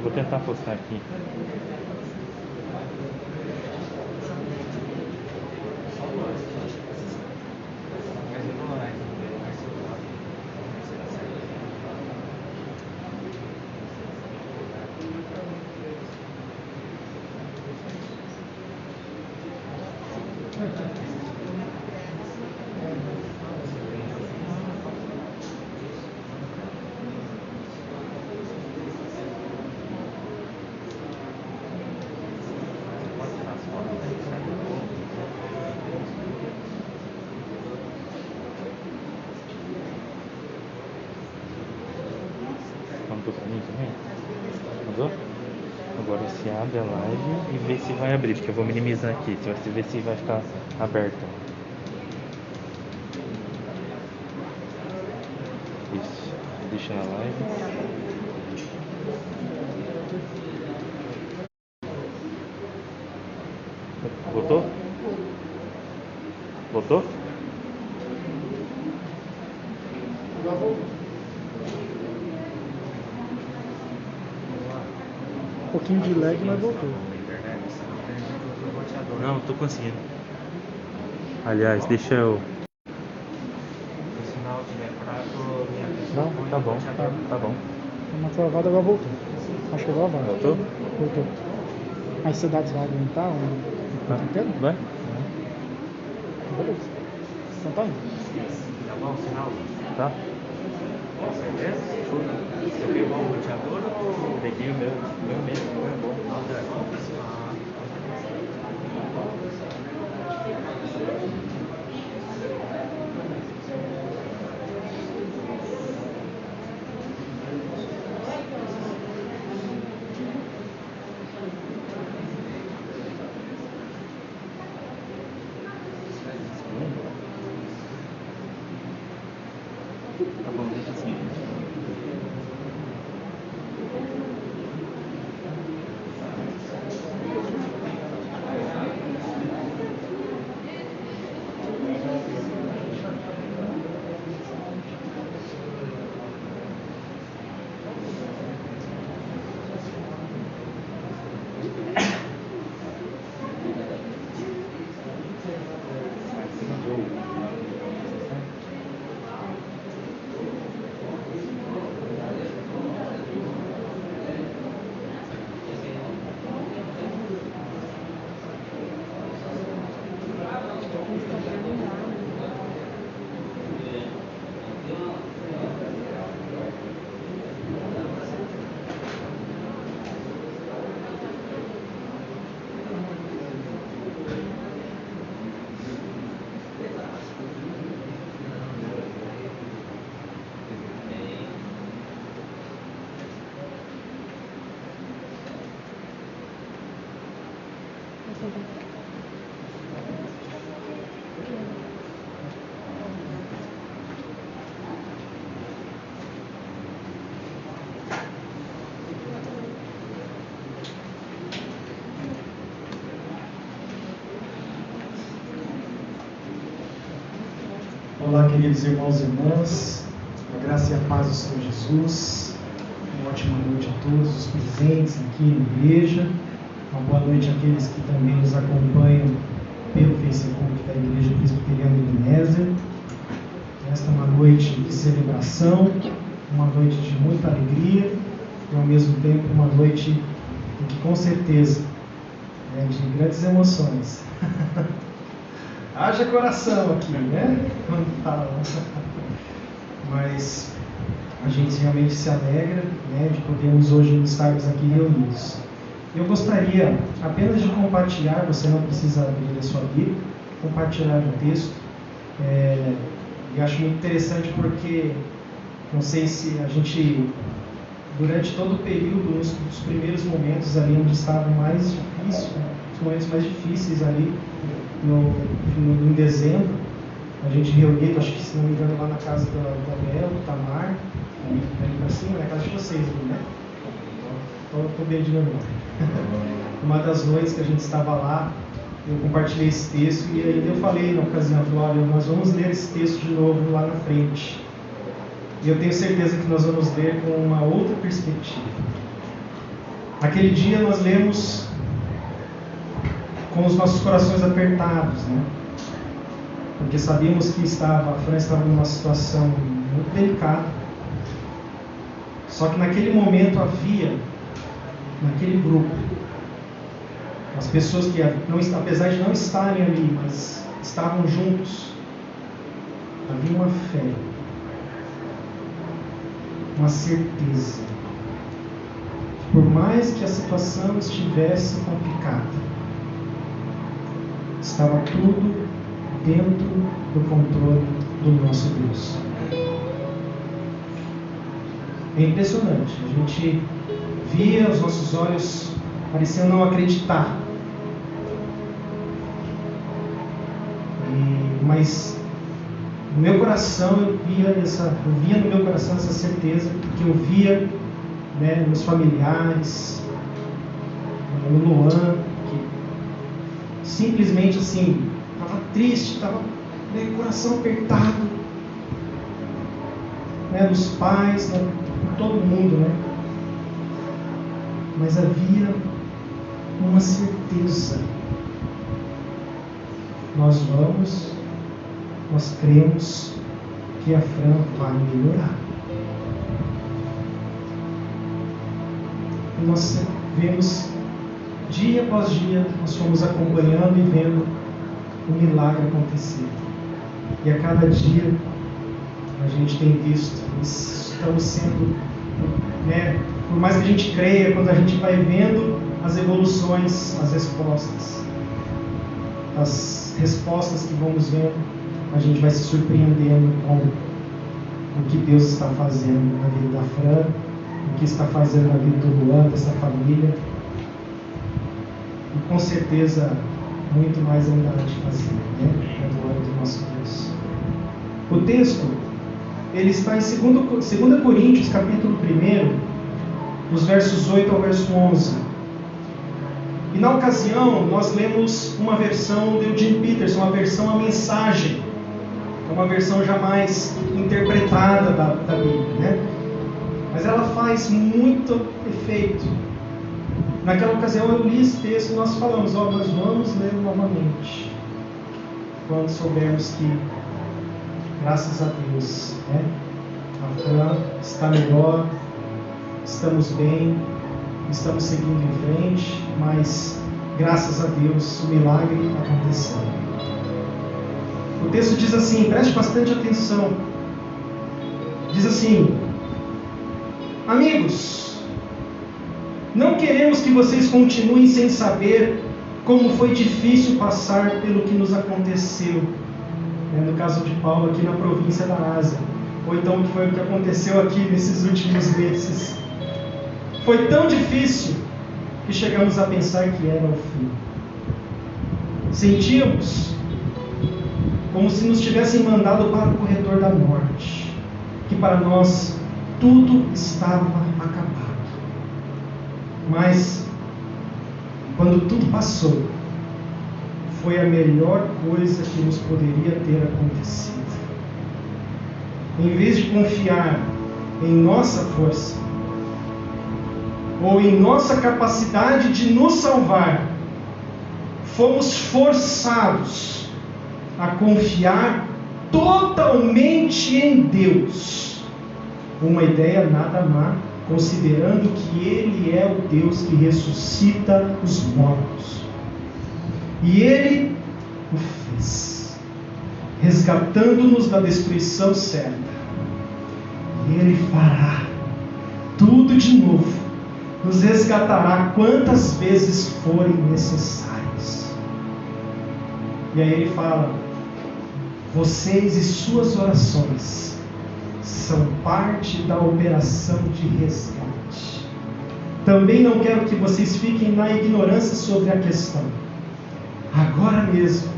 Vou tentar postar aqui. Mandou pra mim também? Mandou? Agora você abre a live e vê se vai abrir, porque eu vou minimizar aqui. Você vai ver se vai ficar aberta. Isso. Deixa na live. Voltou? Voltou? Um pouquinho de lag, mas voltou. Não, tô conseguindo. Aliás, deixa eu... Não, tá bom, tá bom. Uma travada, agora voltou. Acho que agora vai. Voltou? Voltou. As cidades vão aumentar Tá. inteiro? Vai? Beleza. Então tá indo. Tá bom o sinal? Tá. Com certeza? Você pegou o roteador ou... Peguei o meu mesmo, é bom. Tá bom, deixa assim. Olá, queridos irmãos e irmãs, a graça e a paz do Senhor Jesus. Uma ótima noite a todos os presentes aqui na igreja. Uma boa noite àqueles que também nos acompanham pelo Facebook da Igreja Presbiteriana de Nésia. Esta é uma noite de celebração, uma noite de muita alegria e ao mesmo tempo uma noite em que com certeza é de grandes emoções. Haja coração aqui, né? Quando fala. Mas a gente realmente se alegra, né, de podermos hoje estarmos aqui reunidos. Eu gostaria apenas de compartilhar, você não precisa abrir a sua Bíblia, compartilhar o texto. Eu acho muito interessante porque, não sei se a gente, durante todo o período, nos primeiros momentos ali onde estava mais difícil, os momentos mais difíceis ali, em dezembro, a gente reuniu, acho que se não me engano, lá na casa do Gabriel, do Tamar, ali para cima, na casa de vocês, né? Estou bem de memória. Uma das noites que a gente estava lá, eu compartilhei esse texto e aí eu falei na ocasião, olha, nós vamos ler esse texto de novo lá na frente. E eu tenho certeza que nós vamos ler com uma outra perspectiva. Aquele dia nós lemos com os nossos corações apertados, né? Porque sabíamos que a Fran estava numa situação muito delicada. Só que naquele momento havia, naquele grupo, as pessoas que, apesar de não estarem ali, mas estavam juntos, havia uma fé, uma certeza. Por mais que a situação estivesse complicada, estava tudo dentro do controle do nosso Deus. É impressionante, a gente via, os nossos olhos pareciam não acreditar. Mas no meu coração eu via no meu coração essa certeza, porque eu via, né, meus familiares, o Luan, que simplesmente assim, estava triste, estava com o coração apertado, né, dos pais, né, com todo mundo, né? Mas havia uma certeza: nós cremos que a Fran vai melhorar. E nós vemos, dia após dia, nós fomos acompanhando e vendo o milagre acontecer. E a cada dia a gente tem visto, estamos sendo, né, por mais que a gente creia, quando a gente vai vendo as evoluções, as respostas que vamos vendo, a gente vai se surpreendendo com o que Deus está fazendo na vida da Fran, o que está fazendo na vida do Luan, dessa família, e com certeza muito mais ainda há de fazer, né? É do ano do nosso Deus. O texto, ele está em 2 Coríntios, capítulo 1, dos versos 8 ao verso 11. E na ocasião, nós lemos uma versão do Eugene Peterson, uma versão A Mensagem, é uma versão jamais interpretada da Bíblia, né? Mas ela faz muito efeito. Naquela ocasião eu li esse texto e nós falamos: nós vamos ler novamente, quando soubermos que, graças a Deus, né, a Fran está melhor, estamos bem, estamos seguindo em frente, mas graças a Deus o milagre aconteceu. O texto diz assim, preste bastante atenção, diz assim: amigos, não queremos que vocês continuem sem saber como foi difícil passar pelo que nos aconteceu, no caso de Paulo aqui na província da Ásia, ou então que foi o que aconteceu aqui nesses últimos meses. Foi tão difícil que chegamos a pensar que era o fim. Sentíamos como se nos tivessem mandado para o corredor da morte, que para nós tudo estava acabado. Mas, quando tudo passou, foi a melhor coisa que nos poderia ter acontecido. Em vez de confiar em nossa força, ou em nossa capacidade de nos salvar, fomos forçados a confiar totalmente em Deus. Uma ideia nada má, considerando que Ele é o Deus que ressuscita os mortos. E Ele o fez, resgatando-nos da destruição certa. E Ele fará tudo de novo, nos resgatará quantas vezes forem necessárias. E aí ele fala: vocês e suas orações são parte da operação de resgate. Também não quero que vocês fiquem na ignorância sobre a questão. Agora mesmo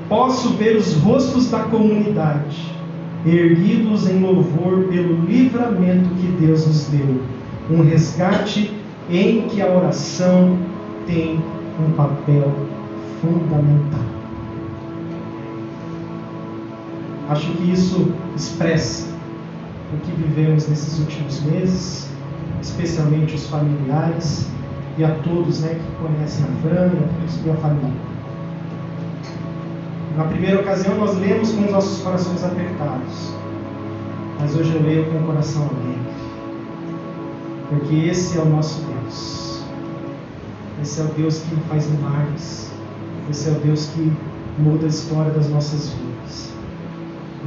posso ver os rostos da comunidade erguidos em louvor pelo livramento que Deus nos deu, um resgate em que a oração tem um papel fundamental. Acho que isso expressa o que vivemos nesses últimos meses, especialmente os familiares e a todos, né, que conhecem a Fran e a família. Na primeira ocasião nós lemos com os nossos corações apertados, mas hoje eu leio com o coração alegre, porque esse é o nosso Deus. Esse é o Deus que faz milagres. Esse é o Deus que muda a história das nossas vidas.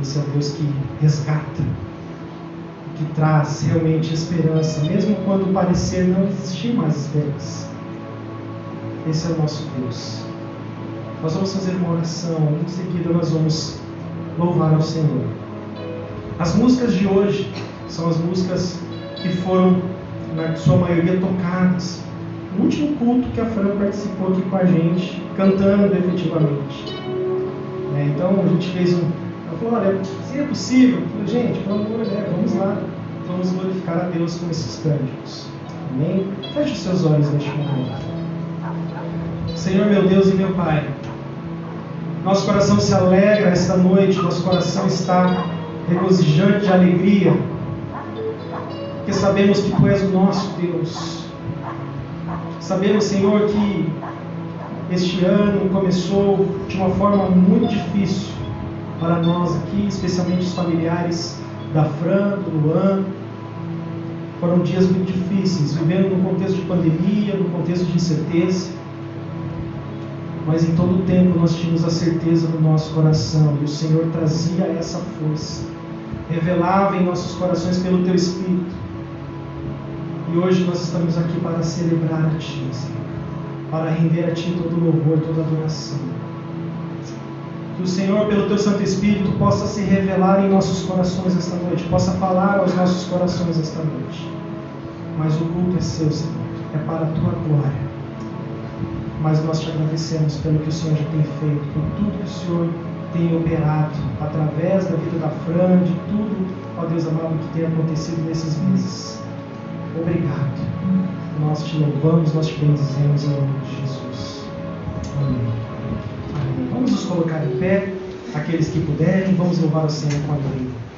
Esse é o Deus que resgata, que traz realmente esperança, mesmo quando parecer não existir mais esperança. Esse é o nosso Deus. Nós vamos fazer uma oração, em seguida nós vamos louvar ao Senhor. As músicas de hoje são as músicas que foram, na sua maioria, tocadas no último culto que a Fran participou aqui com a gente, cantando efetivamente. Então a gente fez ela falou, olha, se é possível, eu falei, gente, pelo amor de Deus, vamos lá, vamos glorificar a Deus com esses cânticos. Amém? Feche os seus olhos neste momento. Senhor, meu Deus e meu Pai, nosso coração se alegra esta noite, nosso coração está regozijante de alegria, porque sabemos que Tu és o nosso Deus. Sabemos, Senhor, que este ano começou de uma forma muito difícil para nós aqui, especialmente os familiares da Fran, do Luan. Foram dias muito difíceis, vivendo num contexto de pandemia, num contexto de incerteza. Mas em todo o tempo nós tínhamos a certeza no nosso coração, e o Senhor trazia essa força, revelava em nossos corações pelo Teu Espírito. E hoje nós estamos aqui para celebrar a Ti, Senhor, para render a Ti todo louvor, toda adoração. Que o Senhor, pelo Teu Santo Espírito, possa se revelar em nossos corações esta noite, possa falar aos nossos corações esta noite. Mas o culto é Seu, Senhor, é para a Tua glória. Mas nós Te agradecemos pelo que o Senhor já tem feito, por tudo que o Senhor tem operado, através da vida da Fran, de tudo, ó Deus amado, que tem acontecido nesses meses. Obrigado. Nós Te louvamos, nós Te bendizemos em nome de Jesus. Amém. Amém. Vamos nos colocar em pé, aqueles que puderem, vamos louvar o Senhor com alegria.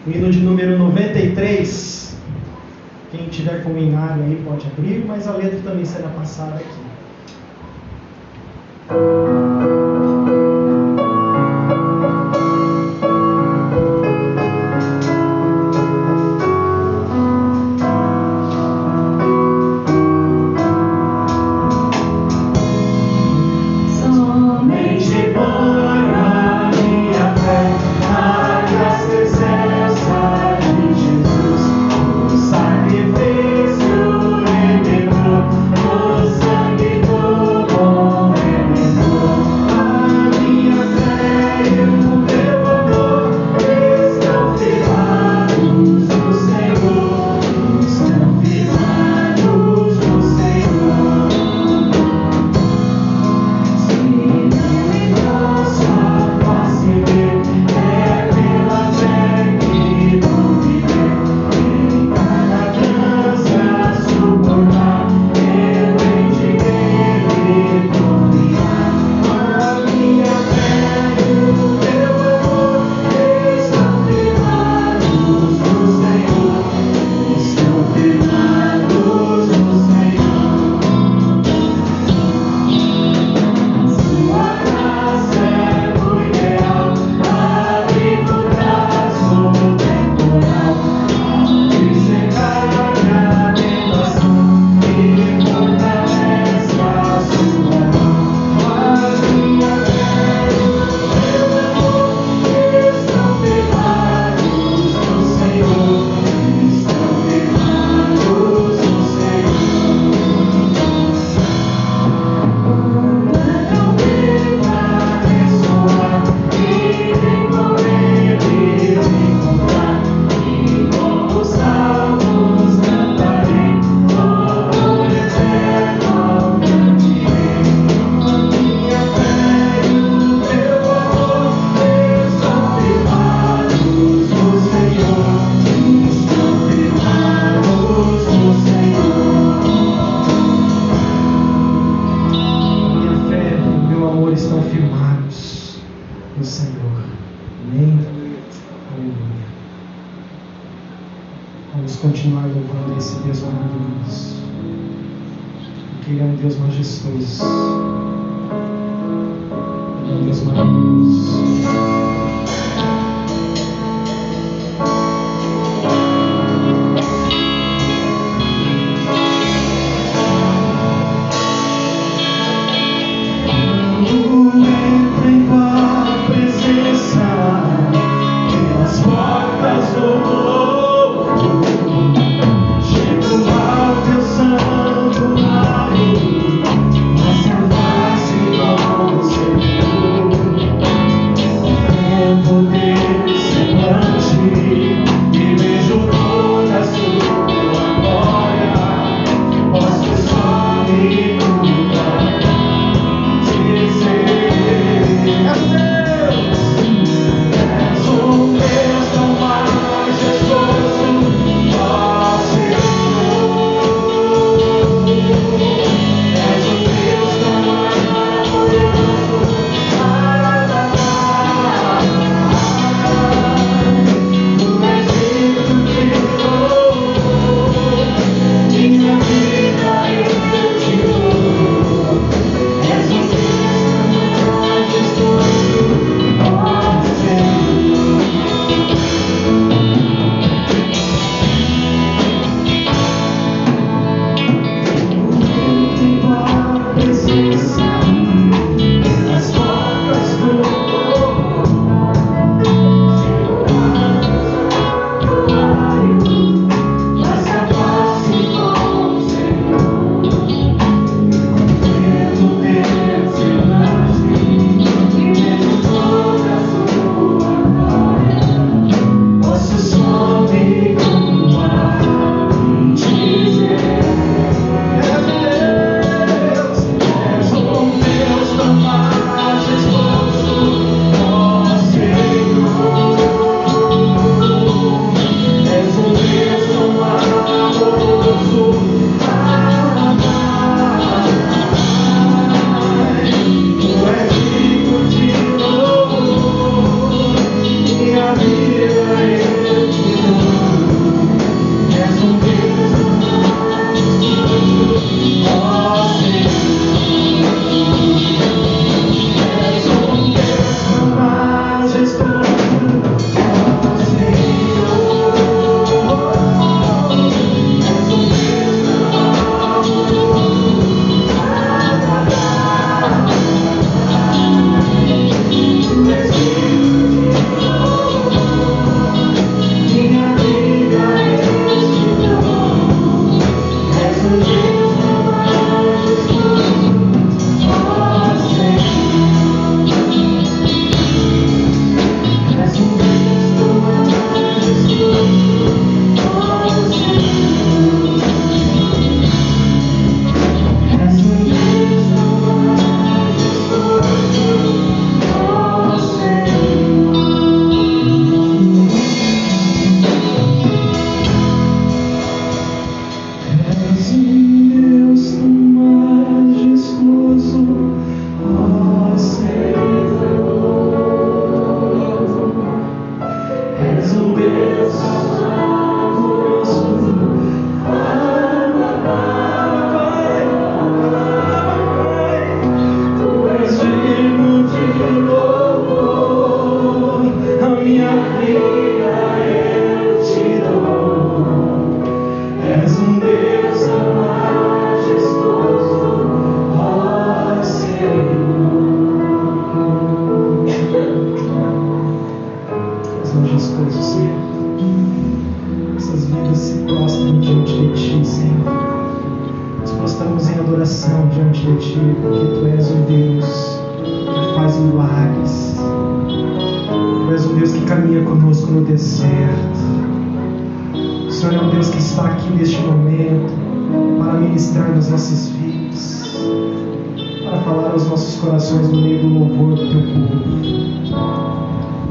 O hino de número 93. Quem tiver com o hinário aí pode abrir, mas a letra também será passada aqui. Vamos continuar louvando esse Deus maravilhoso, porque Ele é um Deus majestoso, Ele é um Deus maravilhoso. Thank you.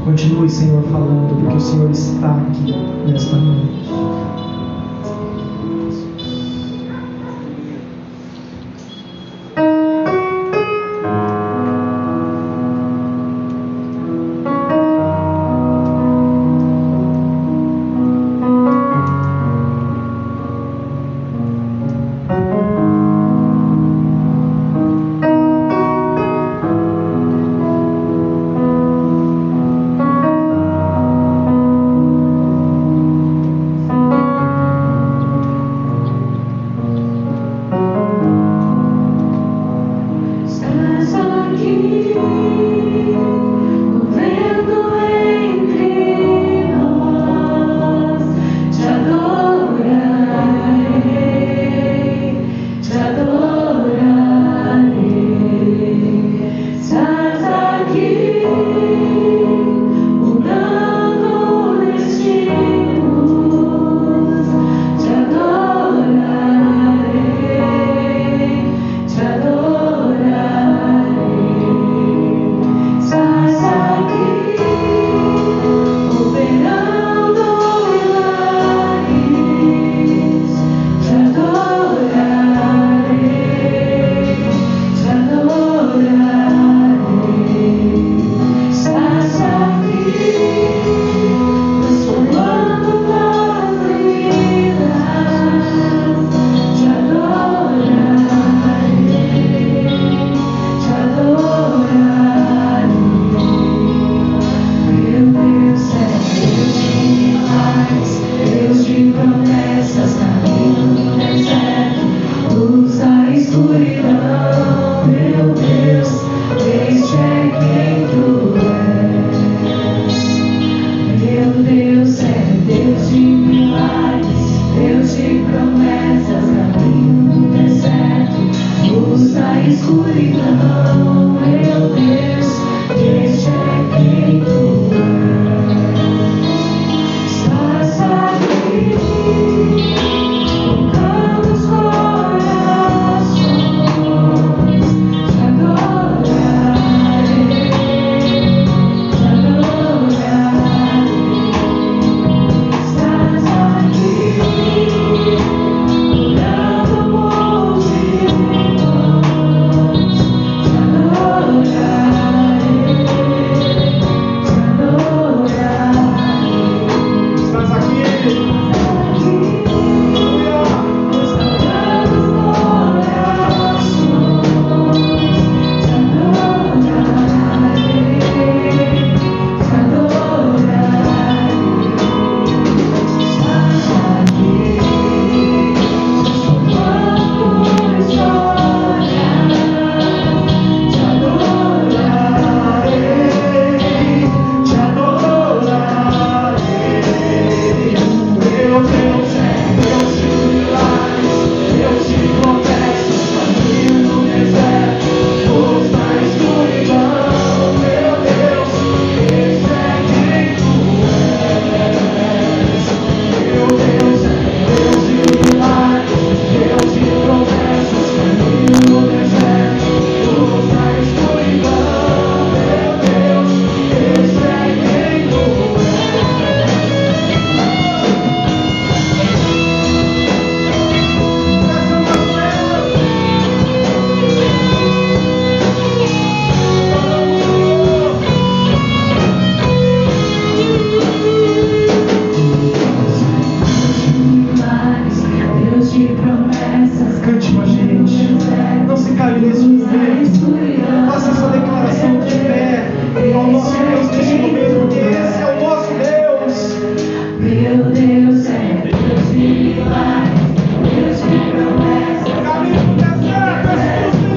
Continue, Senhor, falando, porque o Senhor está aqui nesta noite. nesse momento. Faça essa declaração de fé ao nosso Deus neste momento, porque esse é o nosso Deus. Meu Deus é Deus de milagres, Deus de promessas. Caminho no deserto, Senhor.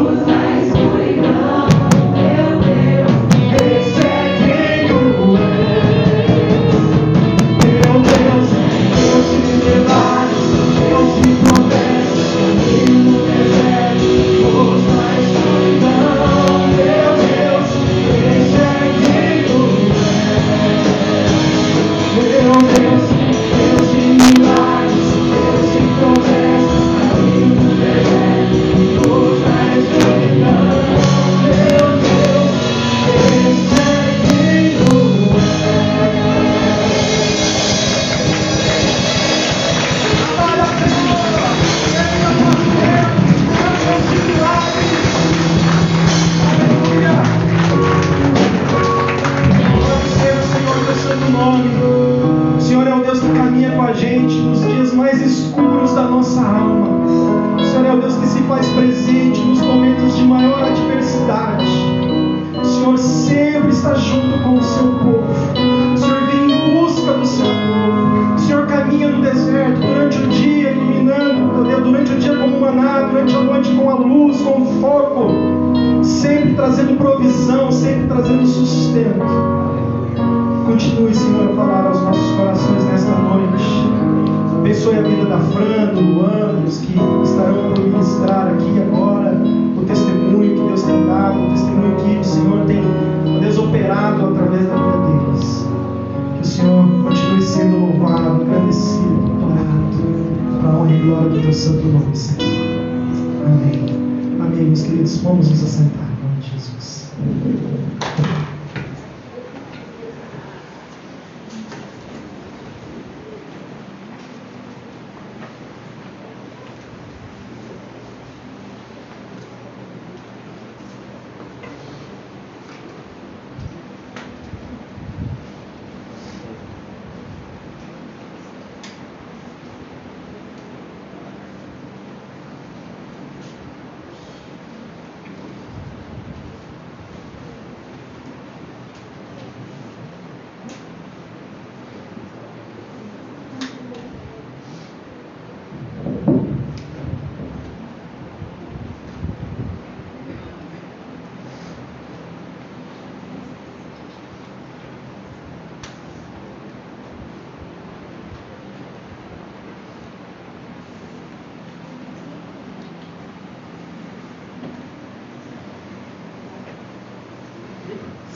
Luz na escuridão, meu Deus, esse é quem tu és. Meu Deus é Deus de milagres, Deus de promessas. Caminho no deserto, luz na escuridão, meu Deus, esse é quem tu és. Meu Deus, Deus de milagres, Deus de promessas, caminho no deserto, luz na escuridão. Meu Deus, esse é quem tu O Senhor é o Deus que caminha com a gente nos dias mais escuros da nossa alma. O Senhor é o Deus que se faz presente nos momentos de maior adversidade. O Senhor sempre está junto com o seu povo. O Senhor vem em busca do seu povo. O Senhor caminha no deserto durante o dia, iluminando, durante o dia como maná, durante a noite com a luz, com o fogo, sempre trazendo provisão, sempre trazendo sustento. Continue, Senhor, a falar aos nossos corações nesta noite. Abençoe a vida da Fran, do Luan, os que estarão por ministrar aqui agora, o testemunho que Deus tem dado, o testemunho que o Senhor tem, Deus, operado através da vida deles. Que o Senhor continue sendo louvado, agradecido, adorado, para a honra e glória do teu santo nome, Senhor. Amém. Amém, meus queridos. Vamos nos assentar, em nome de Jesus.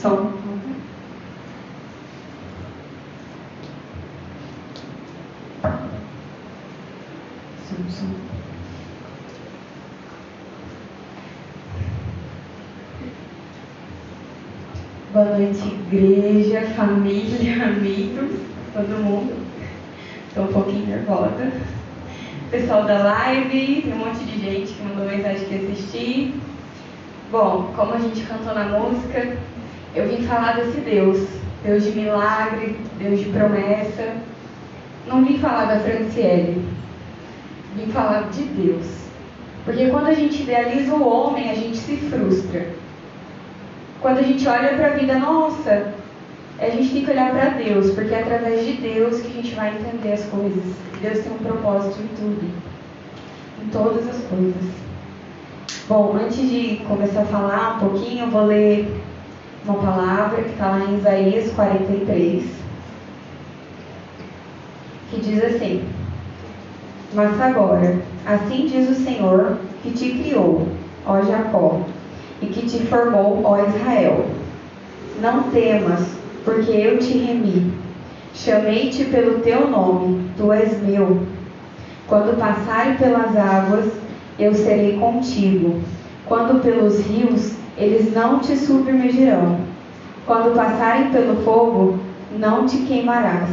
Som. Som. Boa noite, igreja, família, amigos, todo mundo. Estou um pouquinho nervosa. Pessoal da live, tem um monte de gente que mandou mensagem que assistir. Bom, como a gente cantou na música, eu vim falar desse Deus, Deus de milagre, Deus de promessa. Não vim falar da Franciele, vim falar de Deus. Porque quando a gente idealiza o homem, a gente se frustra. Quando a gente olha para a vida, nossa, a gente tem que olhar para Deus, porque é através de Deus que a gente vai entender as coisas. Deus tem um propósito em tudo, em todas as coisas. Bom, antes de começar a falar um pouquinho, eu vou ler uma palavra que está lá em Isaías 43, que diz assim: Mas agora, assim diz o Senhor, que te criou, ó Jacó, e que te formou, ó Israel. Não temas, porque eu te remi. Chamei-te pelo teu nome, tu és meu. Quando passarem pelas águas, eu serei contigo. Quando pelos rios, eles não te submergirão. Quando passarem pelo fogo, não te queimarás,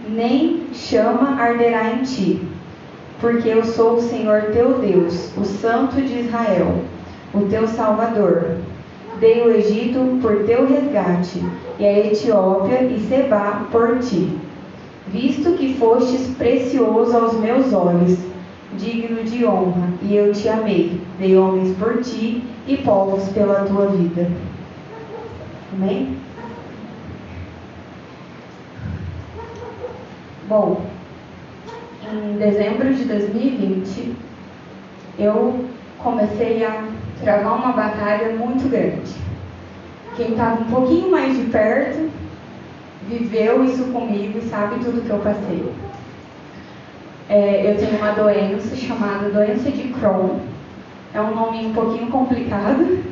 nem chama arderá em ti. Porque eu sou o Senhor teu Deus, o Santo de Israel, o teu Salvador. Dei o Egito por teu resgate, e a Etiópia e Sebá por ti. Visto que fostes precioso aos meus olhos, digno de honra, e eu te amei. Dei homens por ti e povos pela tua vida. Amém? Bom, em dezembro de 2020, eu comecei a travar uma batalha muito grande. Quem estava um pouquinho mais de perto viveu isso comigo e sabe tudo que eu passei. Eu tenho uma doença chamada doença de Crohn. É um nome um pouquinho complicado,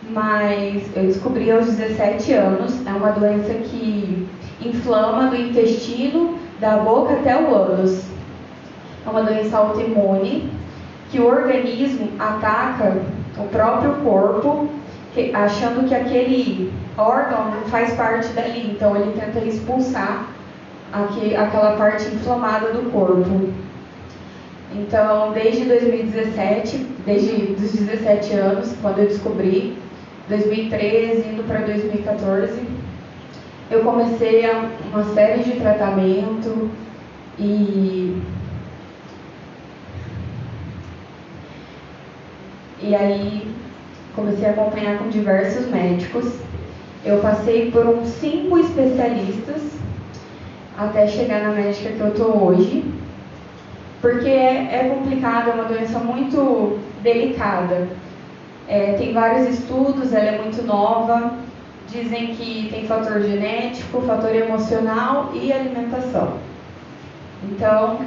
mas eu descobri aos 17 anos. É uma doença que inflama do intestino, da boca até o ânus. É uma doença autoimune que o organismo ataca o próprio corpo, achando que aquele órgão não faz parte dali, então ele tenta expulsar aquela parte inflamada do corpo. Então, desde 2017, desde os 17 anos, quando eu descobri, 2013, indo para 2014, eu comecei uma série de tratamento e aí comecei a acompanhar com diversos médicos. Eu passei por uns 5 especialistas até chegar na médica que eu estou hoje, porque é complicado, é uma doença muito delicada. Tem vários estudos, ela é muito nova, dizem que tem fator genético, fator emocional e alimentação. Então,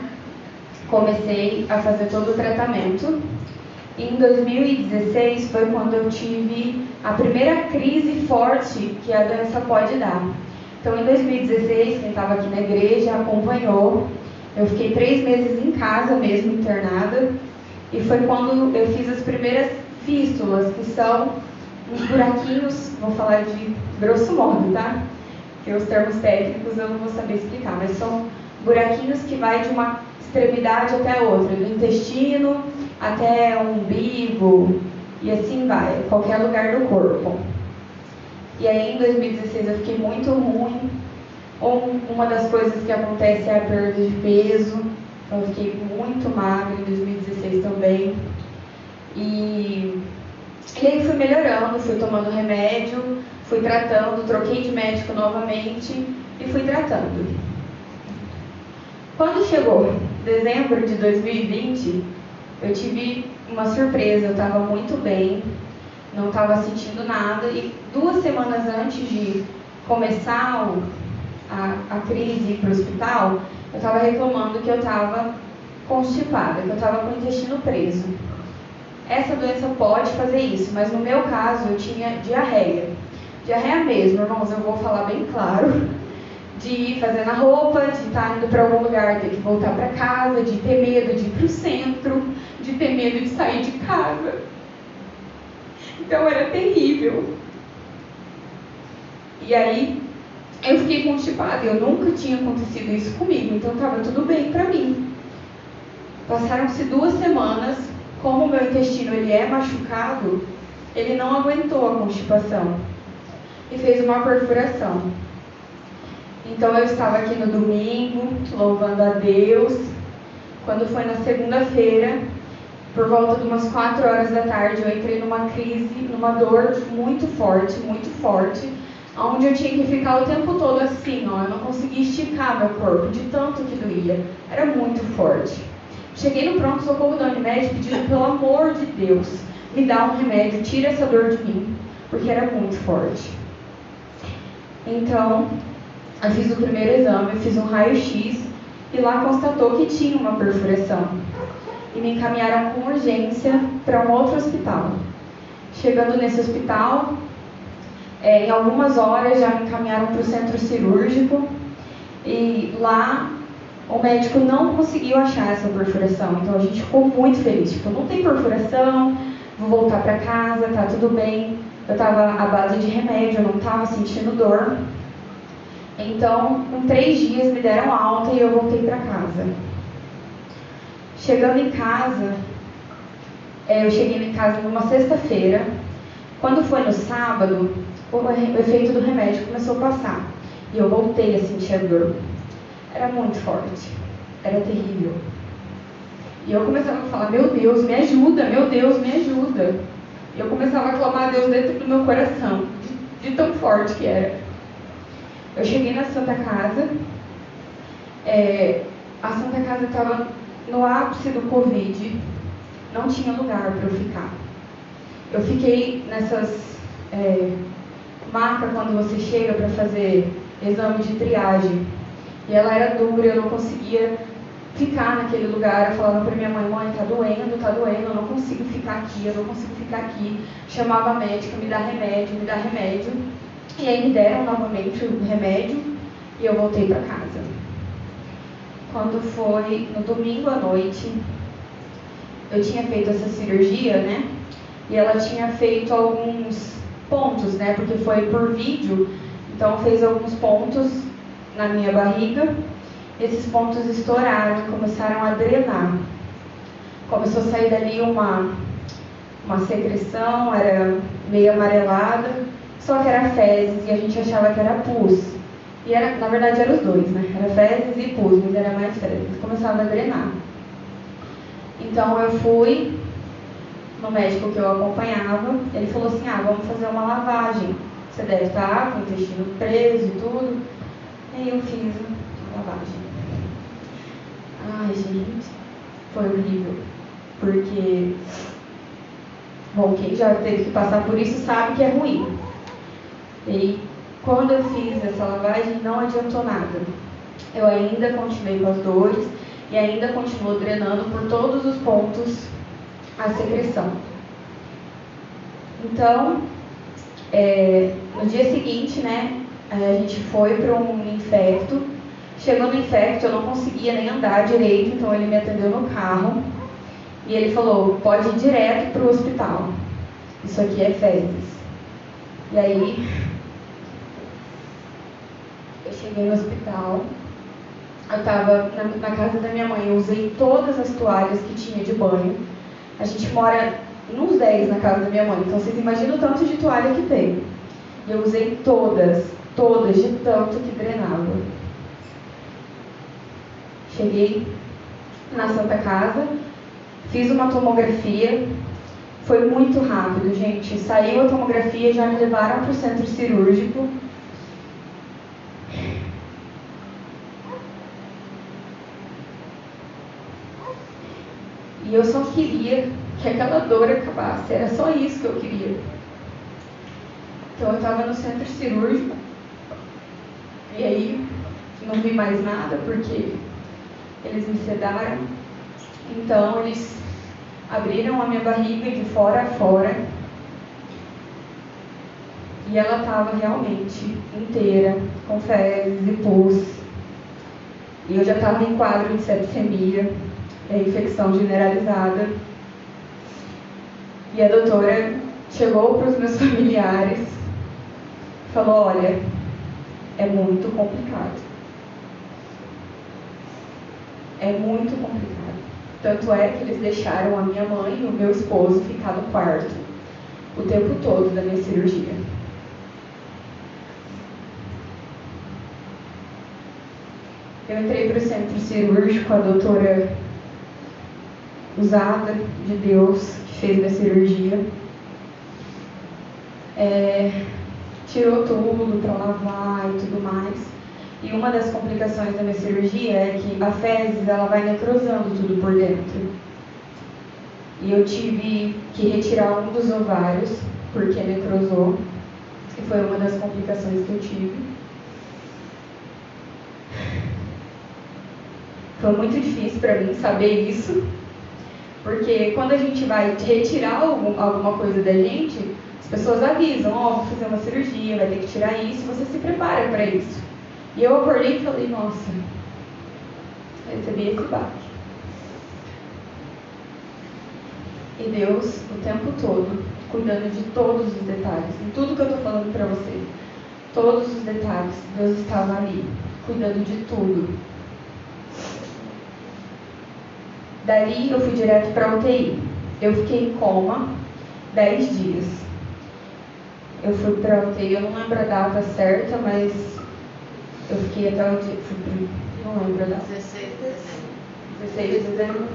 comecei a fazer todo o tratamento. Em 2016 foi quando eu tive a primeira crise forte que a doença pode dar. Então, em 2016, quem estava aqui na igreja acompanhou. Eu fiquei 3 meses em casa mesmo, internada. E foi quando eu fiz as primeiras fístulas, que são uns buraquinhos, vou falar de grosso modo, tá? Porque os termos técnicos eu não vou saber explicar, mas são buraquinhos que vai de uma extremidade até a outra, do intestino até o umbigo, e assim vai, qualquer lugar do corpo. E aí em 2016 eu fiquei muito ruim. Uma das coisas que acontece é a perda de peso. Então eu fiquei muito magra em 2016 também. E aí fui melhorando, fui tomando remédio, fui tratando, troquei de médico novamente e fui tratando. Quando chegou dezembro de 2020, eu tive uma surpresa. Eu estava muito bem, não estava sentindo nada, e 2 semanas antes de começar a crise para o hospital, eu estava reclamando que eu estava constipada, que eu estava com o intestino preso. Essa doença pode fazer isso, mas no meu caso eu tinha diarreia. Diarreia mesmo, irmãos, eu vou falar bem claro. De ir fazendo a roupa, de estar indo para algum lugar, ter que voltar para casa, de ter medo de ir para o centro, de ter medo de sair de casa. Então era terrível. E aí eu fiquei constipada, eu nunca tinha acontecido isso comigo, então estava tudo bem para mim. Passaram-se 2 semanas, como o meu intestino ele é machucado, ele não aguentou a constipação e fez uma perfuração. Então eu estava aqui no domingo, louvando a Deus. Quando foi na segunda-feira, por volta de umas 4 horas da tarde, eu entrei numa crise, numa dor muito forte, onde eu tinha que ficar o tempo todo assim, ó, eu não conseguia esticar meu corpo, de tanto que doía, era muito forte. Cheguei no pronto-socorro da Unimed pedindo, pelo amor de Deus, me dá um remédio, tira essa dor de mim, porque era muito forte. Então, eu fiz o primeiro exame, eu fiz um raio-x e lá constatou que tinha uma perfuração. E me encaminharam com urgência para um outro hospital. Chegando nesse hospital, em algumas horas já me encaminharam para o centro cirúrgico e lá o médico não conseguiu achar essa perfuração. Então a gente ficou muito feliz, tipo, não tem perfuração, vou voltar para casa, tá tudo bem. Eu estava à base de remédio, eu não estava sentindo dor. Então, com 3 dias me deram alta e eu voltei para casa. Chegando em casa, eu cheguei em casa numa sexta-feira. Quando foi no sábado, o efeito do remédio começou a passar. E eu voltei a sentir a dor. Era muito forte. Era terrível. E eu começava a falar, meu Deus, me ajuda, meu Deus, me ajuda. E eu começava a clamar a Deus dentro do meu coração, de tão forte que era. Eu cheguei na Santa Casa, a Santa Casa estava no ápice do Covid, não tinha lugar para eu ficar. Eu fiquei nessas macas quando você chega para fazer exame de triagem. E ela era dura, eu não conseguia ficar naquele lugar. Eu falava para minha mãe, mãe, tá doendo, eu não consigo ficar aqui, eu não consigo ficar aqui. Chamava a médica, me dá remédio, me dá remédio. E aí me deram novamente o remédio e eu voltei para casa. Quando foi no domingo à noite, eu tinha feito essa cirurgia, né? E ela tinha feito alguns pontos, né? Porque foi por vídeo, então fez alguns pontos na minha barriga. Esses pontos estouraram e começaram a drenar. Começou a sair dali uma secreção, era meio amarelada, só que era fezes e a gente achava que era pus. E era, na verdade eram os dois, né? Era fezes e pus, mas era mais fezes. Começava a drenar. Então eu fui no médico que eu acompanhava, ele falou assim, vamos fazer uma lavagem. Você deve estar com o intestino preso e tudo. E aí eu fiz a lavagem. Ai, gente, foi horrível. Porque, bom, quem já teve que passar por isso sabe que é ruim. E quando eu fiz essa lavagem, não adiantou nada. Eu ainda continuei com as dores e ainda continuou drenando por todos os pontos a secreção. Então, no dia seguinte, né, a gente foi para um infecto. Chegou no infecto, eu não conseguia nem andar direito, então ele me atendeu no carro. E ele falou, pode ir direto para o hospital. Isso aqui é fezes. E aí, eu cheguei no hospital. Eu estava na casa da minha mãe, eu usei todas as toalhas que tinha de banho. A gente mora uns 10 na casa da minha mãe, então vocês imaginam o tanto de toalha que tem. E eu usei todas, de tanto que drenava. Cheguei na Santa Casa, fiz uma tomografia, foi muito rápido, gente. Saiu a tomografia, já me levaram para o centro cirúrgico. E eu só queria que aquela dor acabasse, era só isso que eu queria. Então eu estava no centro cirúrgico, e aí não vi mais nada, porque eles me sedaram. Então eles abriram a minha barriga de fora a fora, e ela estava realmente inteira, com fezes e pus. E eu já estava em quadro de septicemia, infecção generalizada. E a doutora chegou para os meus familiares e falou, olha, é muito complicado. É muito complicado. Tanto é que eles deixaram a minha mãe e o meu esposo ficar no quarto o tempo todo da minha cirurgia. Eu entrei para o centro cirúrgico, a doutora usada de Deus, que fez minha cirurgia, tirou tudo para lavar e tudo mais. E uma das complicações da minha cirurgia é que a fezes, ela vai necrosando tudo por dentro. E eu tive que retirar um dos ovários, porque necrosou. E foi uma das complicações que eu tive. Foi muito difícil para mim saber isso, porque quando a gente vai retirar alguma coisa da gente, as pessoas avisam, vou fazer uma cirurgia, vai ter que tirar isso, você se prepara para isso. E eu acordei e falei, nossa, recebi esse baque. E Deus, o tempo todo, cuidando de todos os detalhes, em tudo que eu estou falando para você, todos os detalhes, Deus estava ali, cuidando de tudo. Dali eu fui direto para a UTI. Eu fiquei em coma 10 dias. Eu fui para a UTI, eu não lembro a data certa, mas eu fiquei até o dia. Não lembro a data. 16 de dezembro. 16 de dezembro.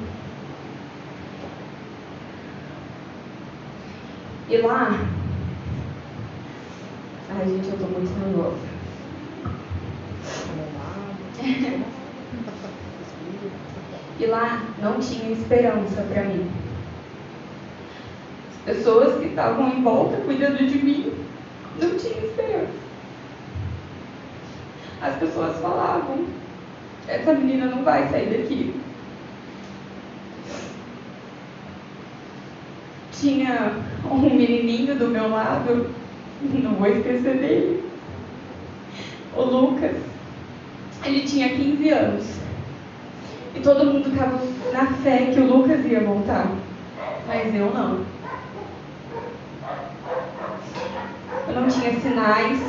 E lá... Ai, gente, eu tô muito nervosa. E lá não tinha esperança para mim. As pessoas que estavam em volta cuidando de mim não tinham esperança. As pessoas falavam: essa menina não vai sair daqui. Tinha um menininho do meu lado, não vou esquecer dele, o Lucas. Ele tinha 15 anos. E todo mundo estava na fé que o Lucas ia voltar. Mas eu não. Eu não tinha sinais.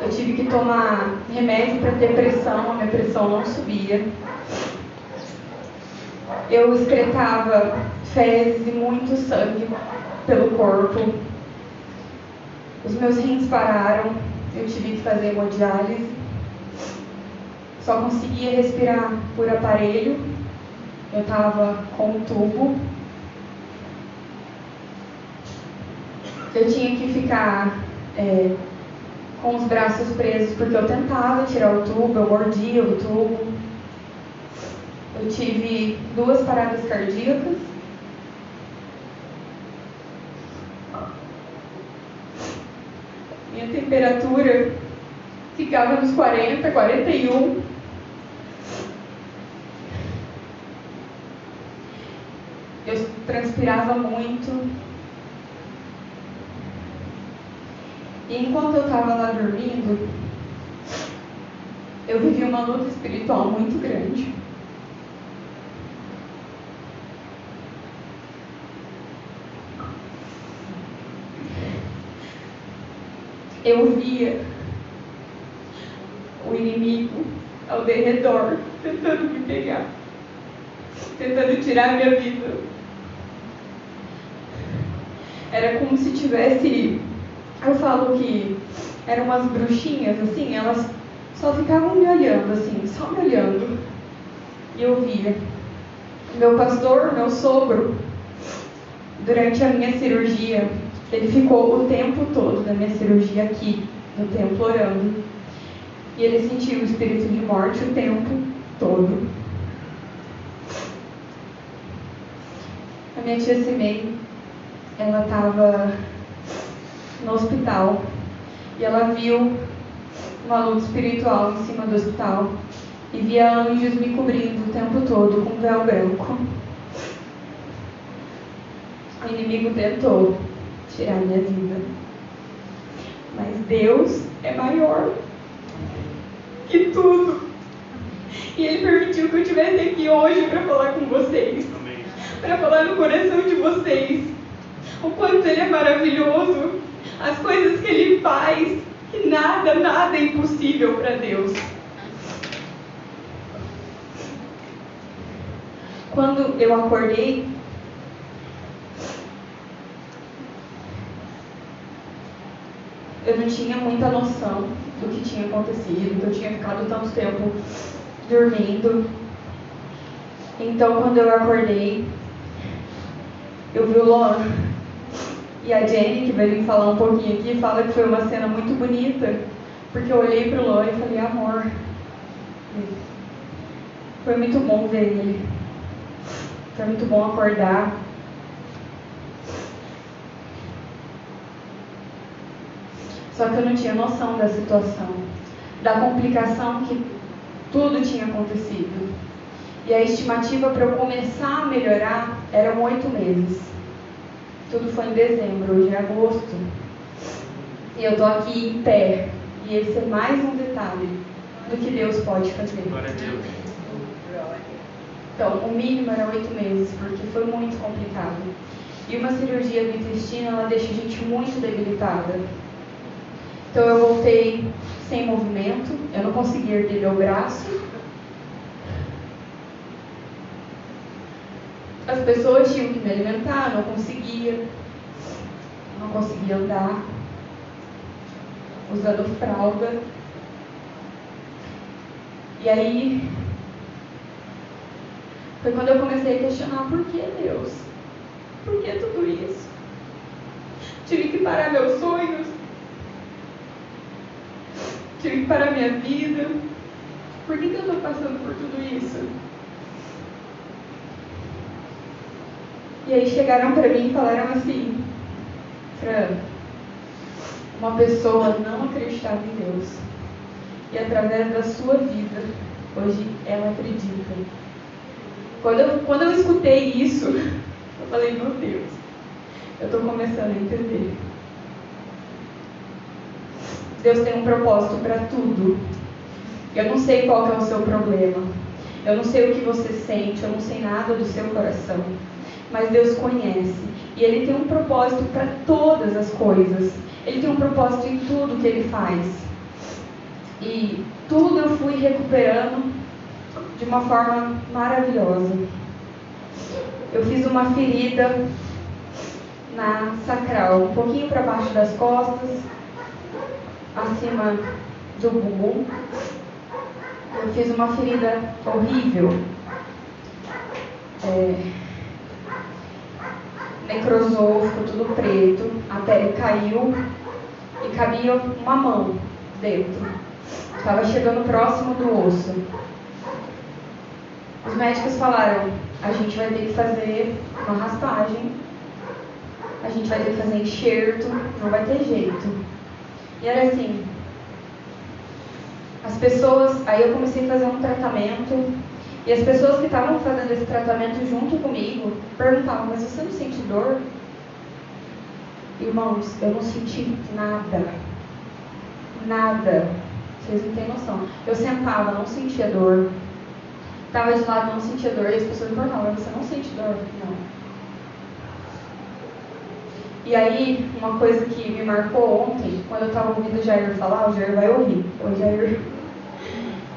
Eu tive que tomar remédio para depressão. A minha pressão não subia. Eu excretava fezes e muito sangue pelo corpo. Os meus rins pararam. Eu tive que fazer hemodiálise. Só conseguia respirar por aparelho. Eu estava com um tubo. Eu tinha que ficar com os braços presos porque eu tentava tirar o tubo, eu mordia o tubo. Eu tive 2 paradas cardíacas. Minha temperatura ficava nos 40, 41. Eu transpirava muito. E enquanto eu estava lá dormindo, eu vivi uma luta espiritual muito grande. Eu via o inimigo ao derredor tentando me pegar, tentando tirar minha vida. Era como se tivesse... Eu falo que eram umas bruxinhas, assim, elas só ficavam me olhando, assim, só me olhando. E eu via. Meu pastor, meu sogro, durante a minha cirurgia, ele ficou o tempo todo da minha cirurgia aqui, no templo, orando. E ele sentiu o espírito de morte o tempo todo. A minha tia Cimei, ela estava no hospital e ela viu uma luta espiritual em cima do hospital e via anjos me cobrindo o tempo todo com um véu branco. O inimigo tentou tirar minha vida, mas Deus é maior que tudo, e Ele permitiu que eu estivesse aqui hoje para falar com vocês, para falar no coração de vocês o quanto Ele é maravilhoso, as coisas que Ele faz, que nada é impossível para Deus. Quando eu acordei, eu não tinha muita noção do que tinha acontecido, que eu tinha ficado tanto tempo dormindo. Então, quando eu acordei, eu vi o Luan. E a Jenny, que vai vir falar um pouquinho aqui, fala que foi uma cena muito bonita, porque eu olhei para o Luan e falei: amor, foi muito bom ver ele, foi muito bom acordar. Só que eu não tinha noção da situação, da complicação que tudo tinha acontecido. E a estimativa para eu começar a melhorar eram 8 meses. Tudo foi em dezembro, hoje é agosto. E eu estou aqui em pé. E esse é mais um detalhe do que Deus pode fazer. Glória a Deus. Então, o mínimo era 8 meses, porque foi muito complicado. E uma cirurgia do intestino, ela deixa a gente muito debilitada. Então eu voltei sem movimento, eu não conseguia erguer meu braço. As pessoas tinham que me alimentar, eu não conseguia andar, usando fralda. E aí, foi quando eu comecei a questionar: por que Deus? Por que tudo isso? parar meus sonhos, tive que parar minha vida. Por que eu estou passando por tudo isso? E aí chegaram para mim e falaram assim: Fran, uma pessoa não acreditava em Deus, e através da sua vida, hoje ela acredita. Quando eu escutei isso, eu falei: meu Deus, eu estou começando a entender. Deus tem um propósito para tudo. Eu não sei qual que é o seu problema, eu não sei o que você sente, eu não sei nada do seu coração, mas Deus conhece, e Ele tem um propósito para todas as coisas. Ele tem um propósito em tudo que Ele faz, e tudo eu fui recuperando de uma forma maravilhosa. Eu fiz uma ferida na sacral, um pouquinho para baixo das costas, acima do bumbum. Eu fiz uma ferida horrível, necrosou, ficou tudo preto, a pele caiu e cabia uma mão dentro. Estava chegando próximo do osso. Os médicos falaram: a gente vai ter que fazer uma raspagem, a gente vai ter que fazer enxerto, não vai ter jeito. E era assim, as pessoas, aí eu comecei a fazer um tratamento, e as pessoas que estavam fazendo esse tratamento junto comigo perguntavam: mas você não sente dor? Irmãos, eu não senti nada, nada, vocês não têm noção. Eu sentava, não sentia dor, estava de lado, não sentia dor, e as pessoas me perguntavam: mas você não sente dor? Não. E aí, uma coisa que me marcou ontem, quando eu estava ouvindo o Jair falar, o Jair vai ouvir, o Jair...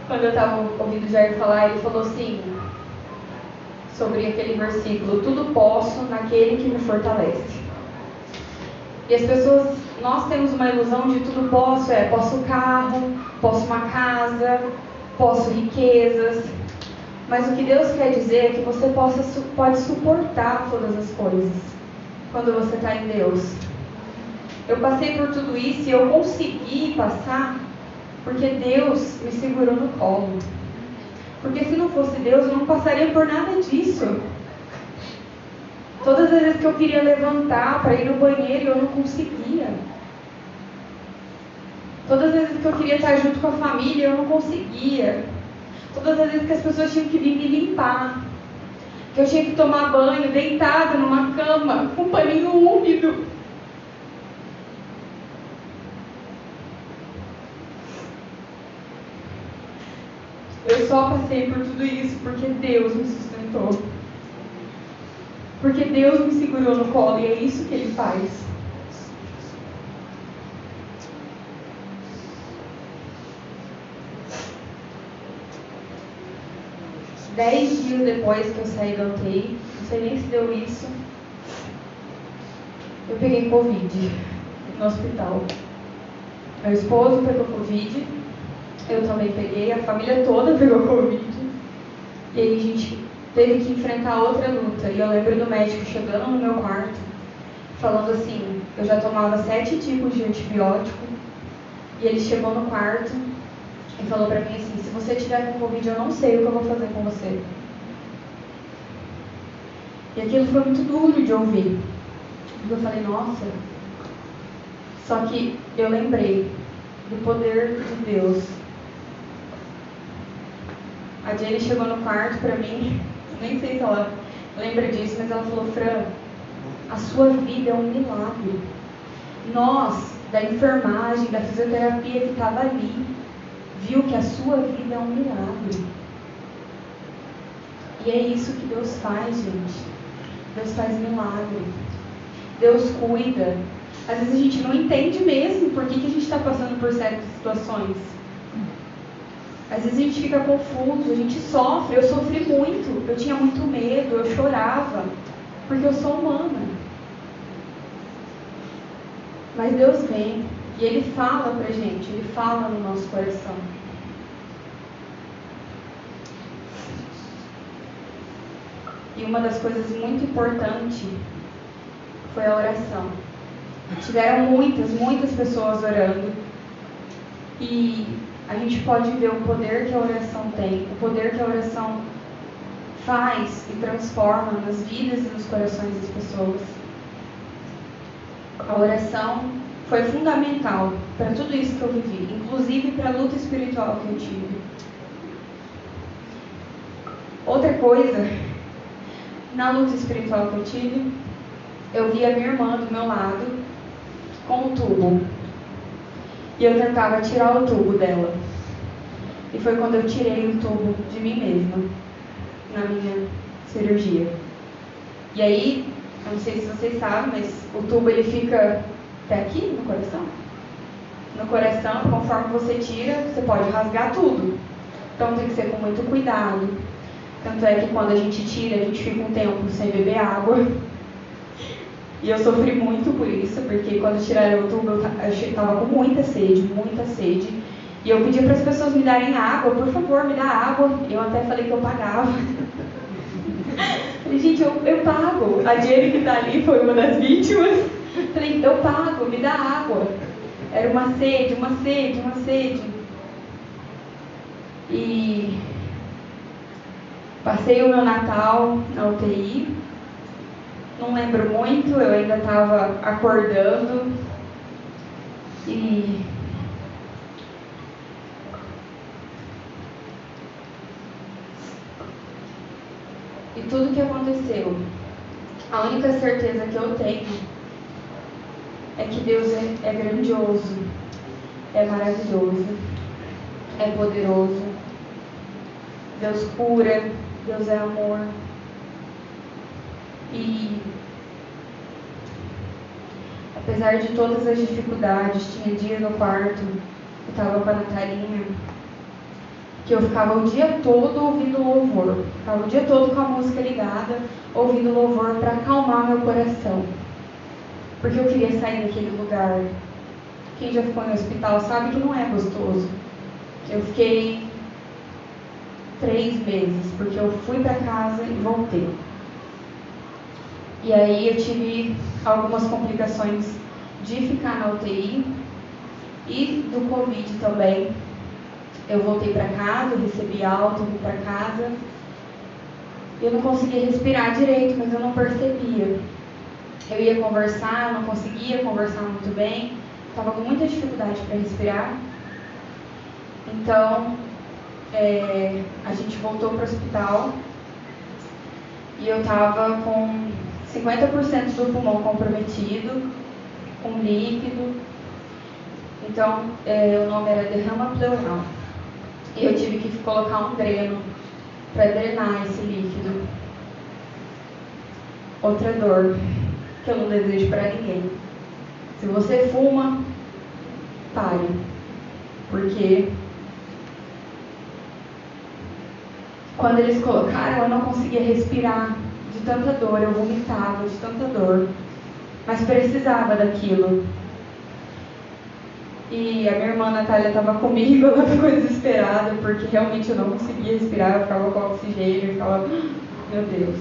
Quando eu estava ouvindo o Jair falar, ele falou assim, sobre aquele versículo: tudo posso naquele que me fortalece. E as pessoas, nós temos uma ilusão de tudo posso, posso carro, posso uma casa, posso riquezas. Mas o que Deus quer dizer é que você pode suportar todas as coisas quando você está em Deus. Eu passei por tudo isso e eu consegui passar porque Deus me segurou no colo. Porque se não fosse Deus, eu não passaria por nada disso. Todas as vezes que eu queria levantar para ir no banheiro, eu não conseguia. Todas as vezes que eu queria estar junto com a família, eu não conseguia. Todas as vezes que as pessoas tinham que vir me limpar, que eu tinha que tomar banho deitada numa cama com um paninho úmido. Eu só passei por tudo isso porque Deus me sustentou. Porque Deus me segurou no colo, e é isso que Ele faz. Dez dias depois que eu saí da UTI, não sei nem se deu isso, eu peguei Covid no hospital. Meu esposo pegou Covid, eu também peguei, a família toda pegou Covid. E aí a gente teve que enfrentar outra luta. E eu lembro do médico chegando no meu quarto, falando assim, eu já tomava 7 tipos de antibiótico, e ele chegou no quarto e falou pra mim assim: se você tiver com Covid, eu não sei o que eu vou fazer com você. E aquilo foi muito duro de ouvir. Eu falei: nossa. Só que eu lembrei do poder de Deus. A Jenny chegou no quarto pra mim, nem sei se ela lembra disso, mas ela falou: Fran, a sua vida é um milagre. Nós, da enfermagem, da fisioterapia que estava ali, viu que a sua vida é um milagre. E é isso que Deus faz, gente. Deus faz milagre. Deus cuida. Às vezes a gente não entende mesmo por que a gente está passando por certas situações. Às vezes a gente fica confuso, a gente sofre. Eu sofri muito, eu tinha muito medo, eu chorava, porque eu sou humana. Mas Deus vem e Ele fala pra gente, Ele fala no nosso coração. E uma das coisas muito importantes foi a oração. Tiveram muitas pessoas orando. E a gente pode ver o poder que a oração tem, o poder que a oração faz e transforma nas vidas e nos corações das pessoas. A oração foi fundamental para tudo isso que eu vivi, inclusive para a luta espiritual que eu tive. Outra coisa, na luta espiritual que eu tive, eu vi a minha irmã do meu lado com um tubo. E eu tentava tirar o tubo dela. E foi quando eu tirei o tubo de mim mesma, na minha cirurgia. E aí, eu não sei se vocês sabem, mas o tubo ele fica até aqui no coração. No coração, conforme você tira, você pode rasgar tudo. Então tem que ser com muito cuidado. Tanto é que quando a gente tira, a gente fica um tempo sem beber água. E eu sofri muito por isso, porque quando tiraram o tubo, eu estava com muita sede. E eu pedi para as pessoas me darem água, por favor, me dá água. Eu até falei que eu pagava. Falei, gente, eu pago. A Jenny que está ali foi uma das vítimas. Falei, eu pago, me dá água. Era uma sede. E passei o meu Natal na UTI. Não lembro muito, eu ainda estava acordando. E tudo que aconteceu, a única certeza que eu tenho é que Deus é grandioso, é maravilhoso, é poderoso. Deus cura, Deus é amor. E apesar de todas as dificuldades, tinha dia no quarto, eu estava com a Natalinha, que eu ficava o dia todo ouvindo louvor. Ficava o dia todo com a música ligada, ouvindo louvor para acalmar meu coração. Porque eu queria sair daquele lugar. Quem já ficou no hospital sabe que não é gostoso. Eu fiquei 3 meses, porque eu fui para casa e voltei. E aí eu tive algumas complicações de ficar na UTI e do Covid também. Eu voltei para casa, recebi alta, vim para casa. Eu não conseguia respirar direito, mas eu não percebia. Eu ia conversar, não conseguia conversar muito bem. Estava com muita dificuldade para respirar. Então, a gente voltou para o hospital. E eu estava com 50% do pulmão comprometido, com líquido. Então, o nome era derrama pleural. E eu tive que colocar um dreno para drenar esse líquido. Outra dor que eu não desejo para ninguém. Se você fuma, pare. Porque quando eles colocaram, eu não conseguia respirar de tanta dor, eu vomitava de tanta dor. Mas precisava daquilo. E a minha irmã Natália estava comigo, ela ficou desesperada, porque realmente eu não conseguia respirar, eu ficava com oxigênio, eu ficava, meu Deus.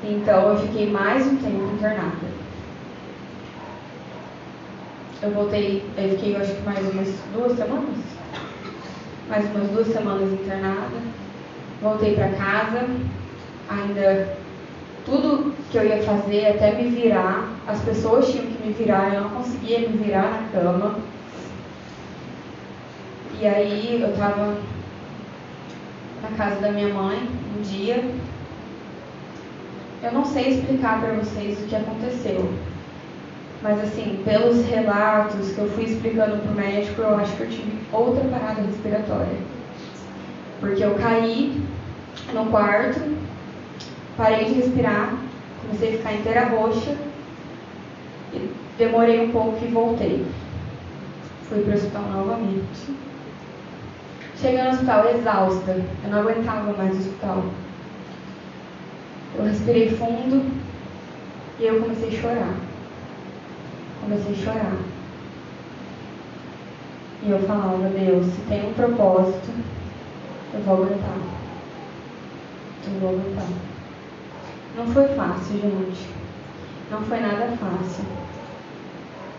Então eu fiquei mais um tempo internada. Eu fiquei acho que mais umas 2 semanas. Mais umas 2 semanas internada. Voltei para casa, ainda tudo que eu ia fazer, até me virar, as pessoas tinham que me virar, eu não conseguia me virar na cama. E aí eu estava na casa da minha mãe um dia. Eu não sei explicar para vocês o que aconteceu, mas assim, pelos relatos que eu fui explicando para o médico, eu acho que eu tive outra parada respiratória. Porque eu caí no quarto, parei de respirar, comecei a ficar inteira roxa, e demorei um pouco e voltei. Fui para o hospital novamente. Cheguei no hospital exausta, eu não aguentava mais o hospital. Eu respirei fundo e eu comecei a chorar. E eu falava, Deus, se tem um propósito, eu vou aguentar. Não foi fácil, gente. Não foi nada fácil.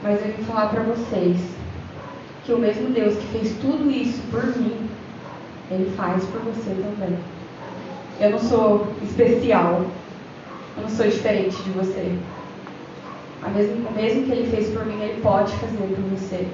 Mas eu vim falar para vocês que o mesmo Deus que fez tudo isso por mim, Ele faz por você também. Eu não sou especial. Eu não sou diferente de você. O mesmo que Ele fez por mim, Ele pode fazer por você.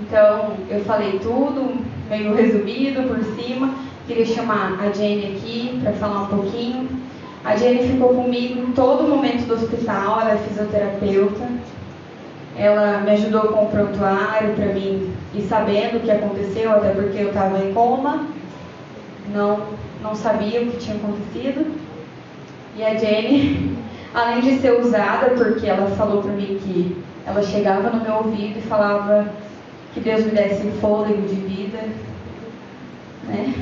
Então, eu falei tudo, meio resumido, por cima. Queria chamar a Jenny aqui para falar um pouquinho. A Jenny ficou comigo em todo momento do hospital, ela é fisioterapeuta. Ela me ajudou com o prontuário para mim ir sabendo o que aconteceu, até porque eu estava em coma. Não sabia o que tinha acontecido. E a Jenny, além de ser usada, porque ela falou para mim que ela chegava no meu ouvido e falava que Deus me desse um fôlego de vida, né?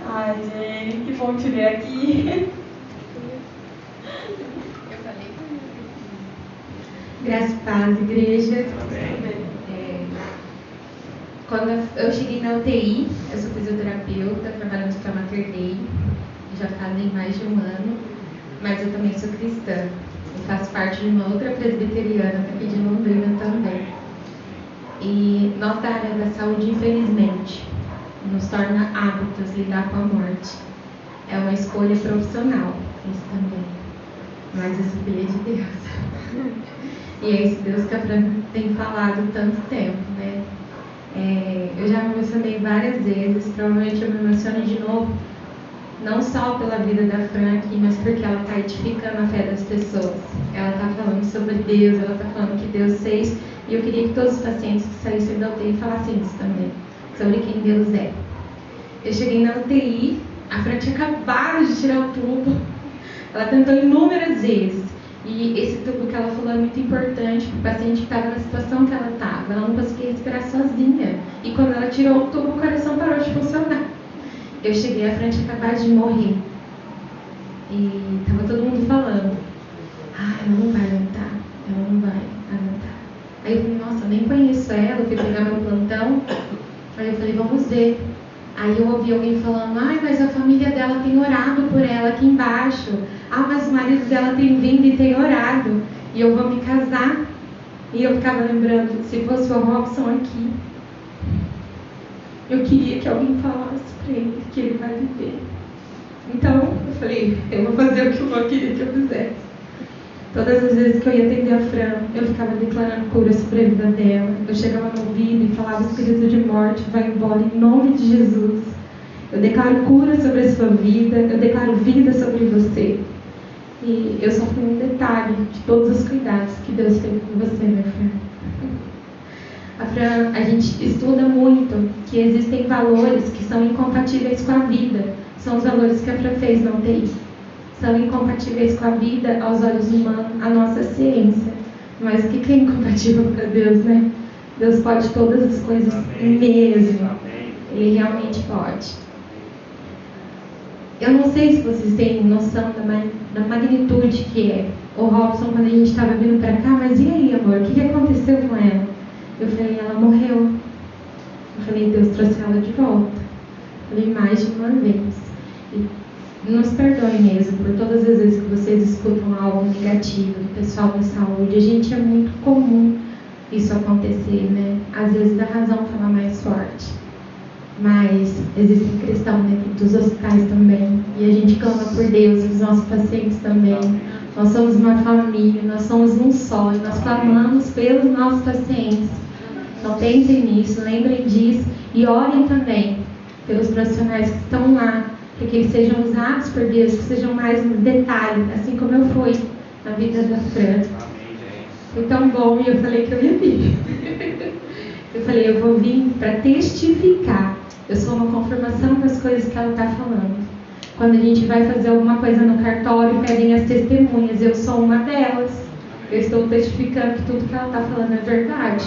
Ai, Jenny, que bom te ver aqui. Graças a paz, igreja. Quando eu cheguei na UTI, eu sou fisioterapeuta, trabalho no Hospital Mater Dei, já fazem mais de um ano, mas eu também sou cristã. Eu faço parte de uma outra presbiteriana aqui de Londrina também. E nós da área da saúde, infelizmente, nos torna hábitos lidar com a morte. É uma escolha profissional, isso também. Mas a escolha de Deus. E é esse Deus que a Fran tem falado tanto tempo, né? Eu já me emocionei várias vezes, provavelmente eu me emociono de novo, não só pela vida da Fran aqui, mas porque ela está edificando a fé das pessoas. Ela está falando sobre Deus, ela está falando que Deus fez, e eu queria que todos os pacientes que saíssem da UTI falassem isso também, sobre quem Deus é. Eu cheguei na UTI, a Fran tinha acabado de tirar o tubo, ela tentou inúmeras vezes. E esse tubo que ela falou é muito importante para o paciente que estava na situação que ela estava. Ela não conseguia respirar sozinha. E quando ela tirou o tubo, o coração parou de funcionar. Eu cheguei à frente e acabei de morrer. E estava todo mundo falando: ela não vai aguentar, ela não vai aguentar. Aí eu falei: nossa, eu nem conheço ela, eu fui pegar meu plantão. Aí eu falei: vamos ver. Aí eu ouvi alguém falando: mas a família dela tem orado por ela aqui embaixo. Mas o marido dela tem vindo e tem orado. E eu vou me casar. E eu ficava lembrando, se fosse o Robson aqui, eu queria que alguém falasse para ele que ele vai viver. Então, eu falei: eu vou fazer o que eu queria que eu fizesse. Todas as vezes que eu ia atender a Fran, eu ficava declarando cura sobre a vida dela. Eu chegava no ouvido e falava: espírito de morte, vai embora em nome de Jesus. Eu declaro cura sobre a sua vida, eu declaro vida sobre você. E eu só fui um detalhe de todos os cuidados que Deus teve com você, minha Fran. A gente estuda muito que existem valores que são incompatíveis com a vida. São os valores que a Fran fez na UTI. São incompatíveis com a vida aos olhos humanos, a nossa ciência. Mas o que é incompatível para Deus, né? Deus pode todas as coisas mesmo. Ele realmente pode. Eu não sei se vocês têm noção da magnitude que é. O Robson, quando a gente estava vindo para cá: mas e aí, amor? O que aconteceu com ela? Eu falei: ela morreu. Eu falei: Deus trouxe ela de volta. Eu falei: mais de uma vez. E nos perdoem mesmo por todas as vezes que vocês escutam algo negativo do pessoal da saúde. A gente, é muito comum isso acontecer, né? Às vezes dá razão falar mais forte. Mas existem cristãos dentro dos hospitais também. E a gente clama por Deus, os nossos pacientes também. Nós somos uma família, nós somos um só. E nós clamamos pelos nossos pacientes. Então pensem nisso, lembrem disso. E orem também pelos profissionais que estão lá, para que eles sejam usados por Deus, que sejam mais no detalhe, assim como eu fui na vida da Fran. Foi tão bom, e eu falei que eu ia vir. Eu falei: eu vou vir para testificar. Eu sou uma confirmação das coisas que ela está falando. Quando a gente vai fazer alguma coisa no cartório, pedem as testemunhas. Eu sou uma delas. Eu estou testificando que tudo que ela está falando é verdade.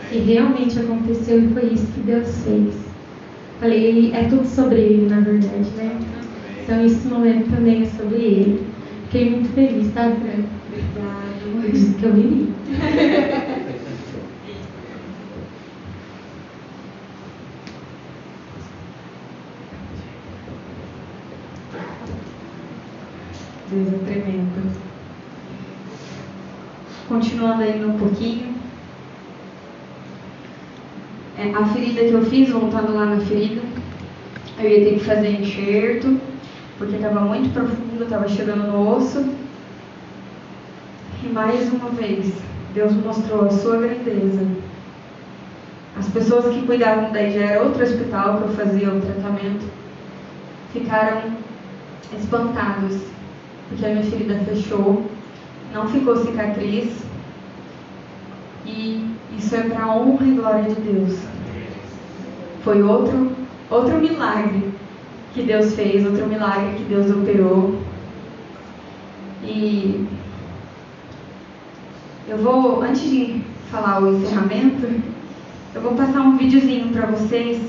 Que realmente aconteceu, e foi isso que Deus fez. Falei: é tudo sobre Ele, na verdade, né? Então esse momento também é sobre Ele. Fiquei muito feliz, tá, Fran? Eu disse que eu iria. continuando ainda um pouquinho. A ferida que eu fiz, voltando lá na ferida, eu ia ter que fazer enxerto, porque estava muito profundo, estava chegando no osso. E mais uma vez, Deus mostrou a sua grandeza. As pessoas que cuidavam daí, já era outro hospital que eu fazia o tratamento, ficaram espantados, porque a minha ferida fechou, não ficou cicatriz, e isso é para a honra e glória de Deus. Foi outro milagre que Deus fez, outro milagre que Deus operou. E eu vou, antes de falar o encerramento, eu vou passar um videozinho para vocês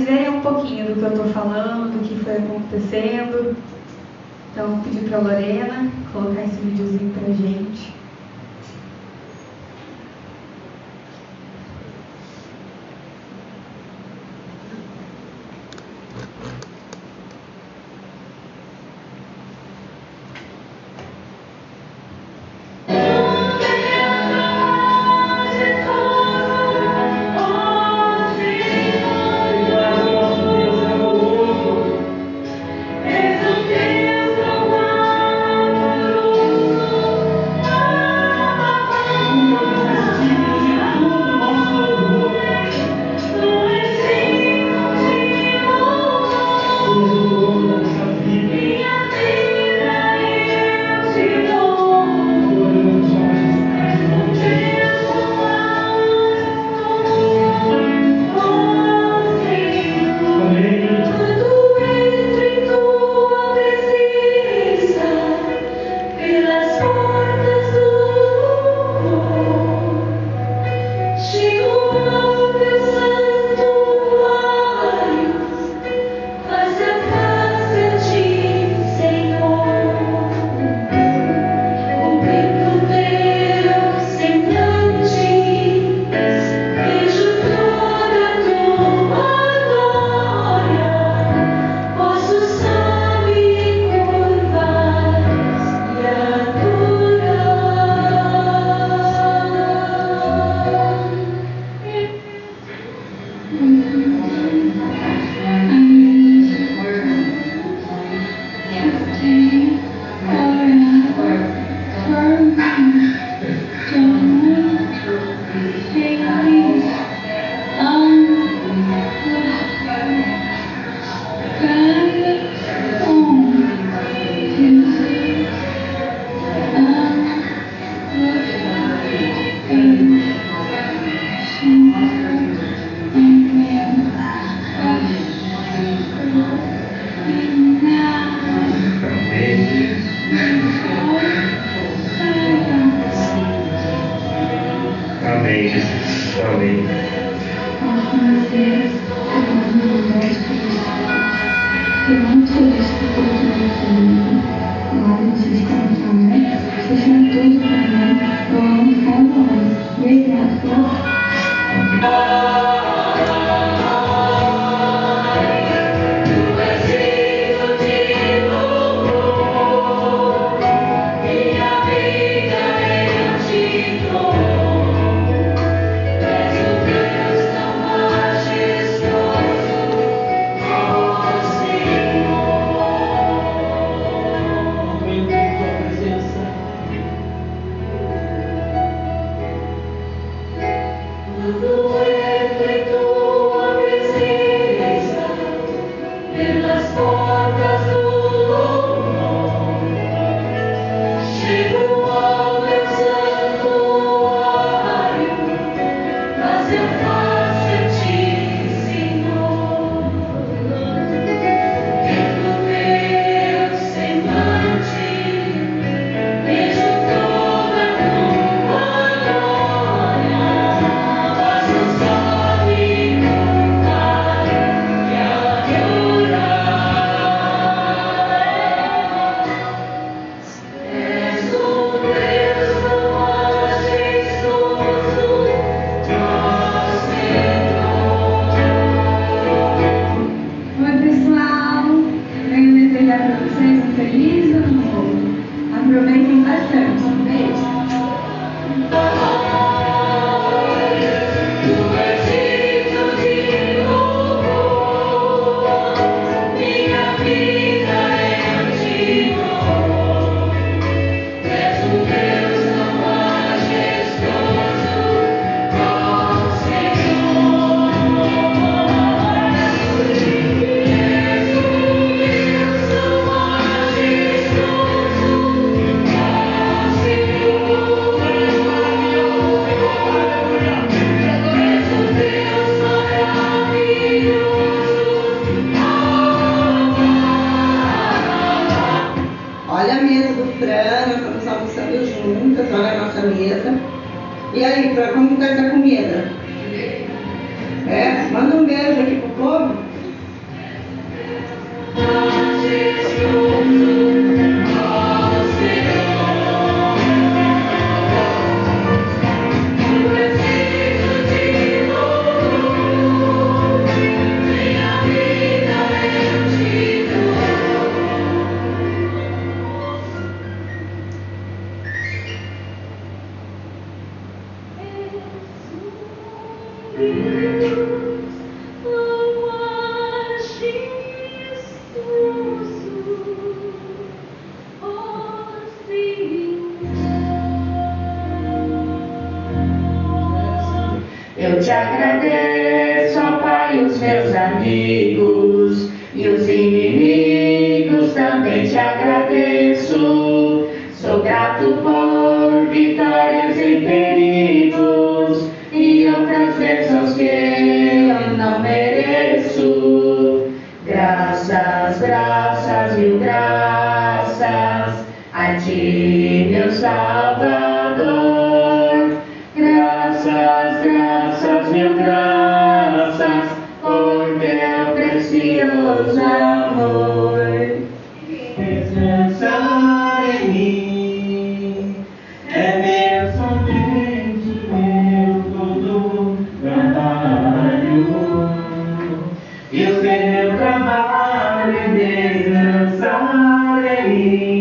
verem um pouquinho do que eu estou falando, do que foi acontecendo. Então, vou pedir para a Lorena colocar esse videozinho para a gente. E aí, como está essa comida? Manda um beijo aqui pro povo. Eu te agradeço, ó Pai, os meus amigos e os inimigos também te agradeço. Sou grato por vitórias em perigos e outras bênçãos que eu não mereço. Graças, graças, mil graças a ti, meu Salvador. Graças, graças, mil graças por teu precioso amor. Descansar em mim é meu somente, meu todo trabalho. E o seu trabalho é descansar em mim.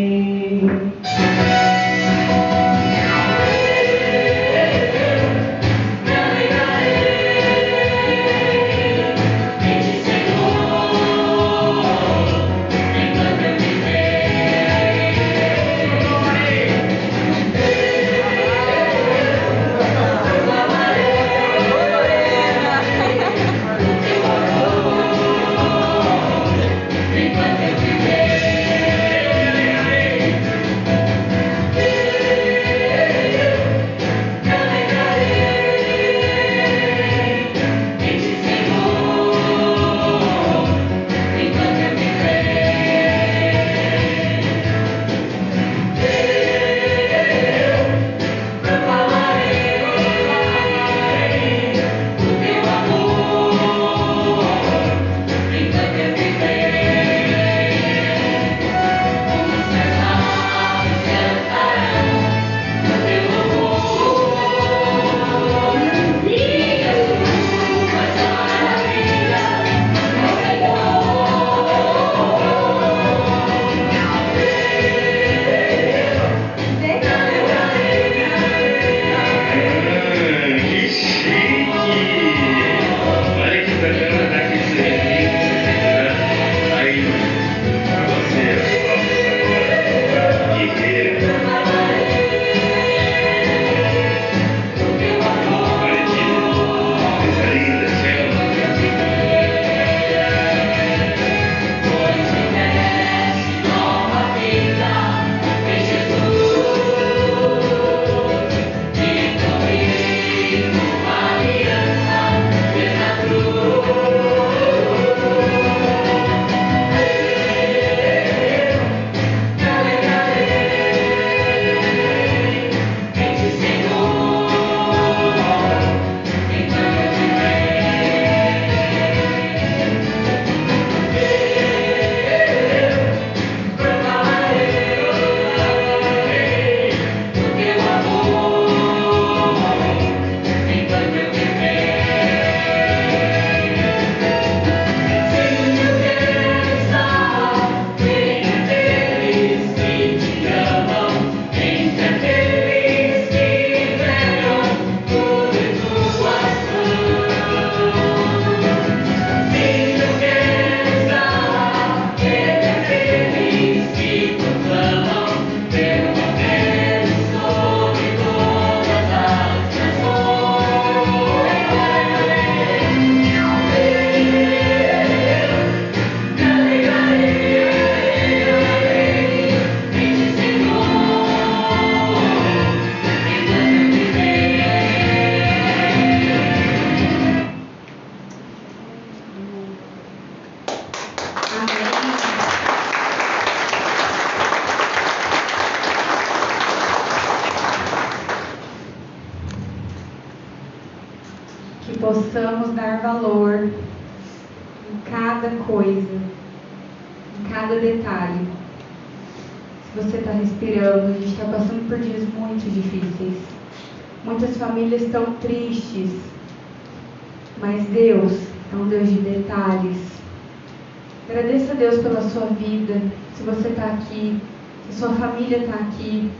que possamos dar valor em cada coisa, em cada detalhe. Se você está respirando, a gente está passando por dias muito difíceis. Muitas famílias estão tristes, mas Deus é um Deus de detalhes. Agradeça a Deus pela sua vida, se você está aqui, se sua família está aqui.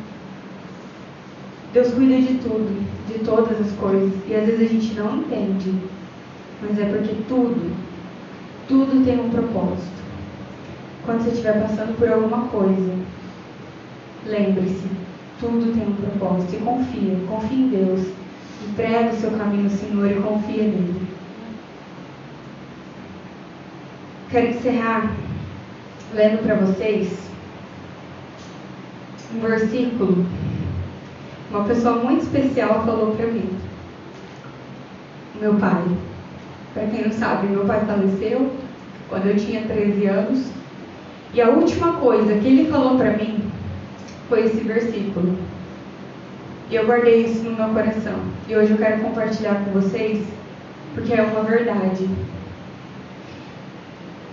Deus cuida de tudo, de todas as coisas, e às vezes a gente não entende, mas é porque tudo tem um propósito. Quando você estiver passando por alguma coisa, lembre-se, tudo tem um propósito, e confie em Deus, entrega o seu caminho ao Senhor e confia nele. Quero encerrar lendo para vocês um versículo. Uma pessoa muito especial falou para mim. Meu pai. Para quem não sabe, meu pai faleceu quando eu tinha 13 anos. E a última coisa que ele falou para mim foi esse versículo. E eu guardei isso no meu coração. E hoje eu quero compartilhar com vocês, porque é uma verdade.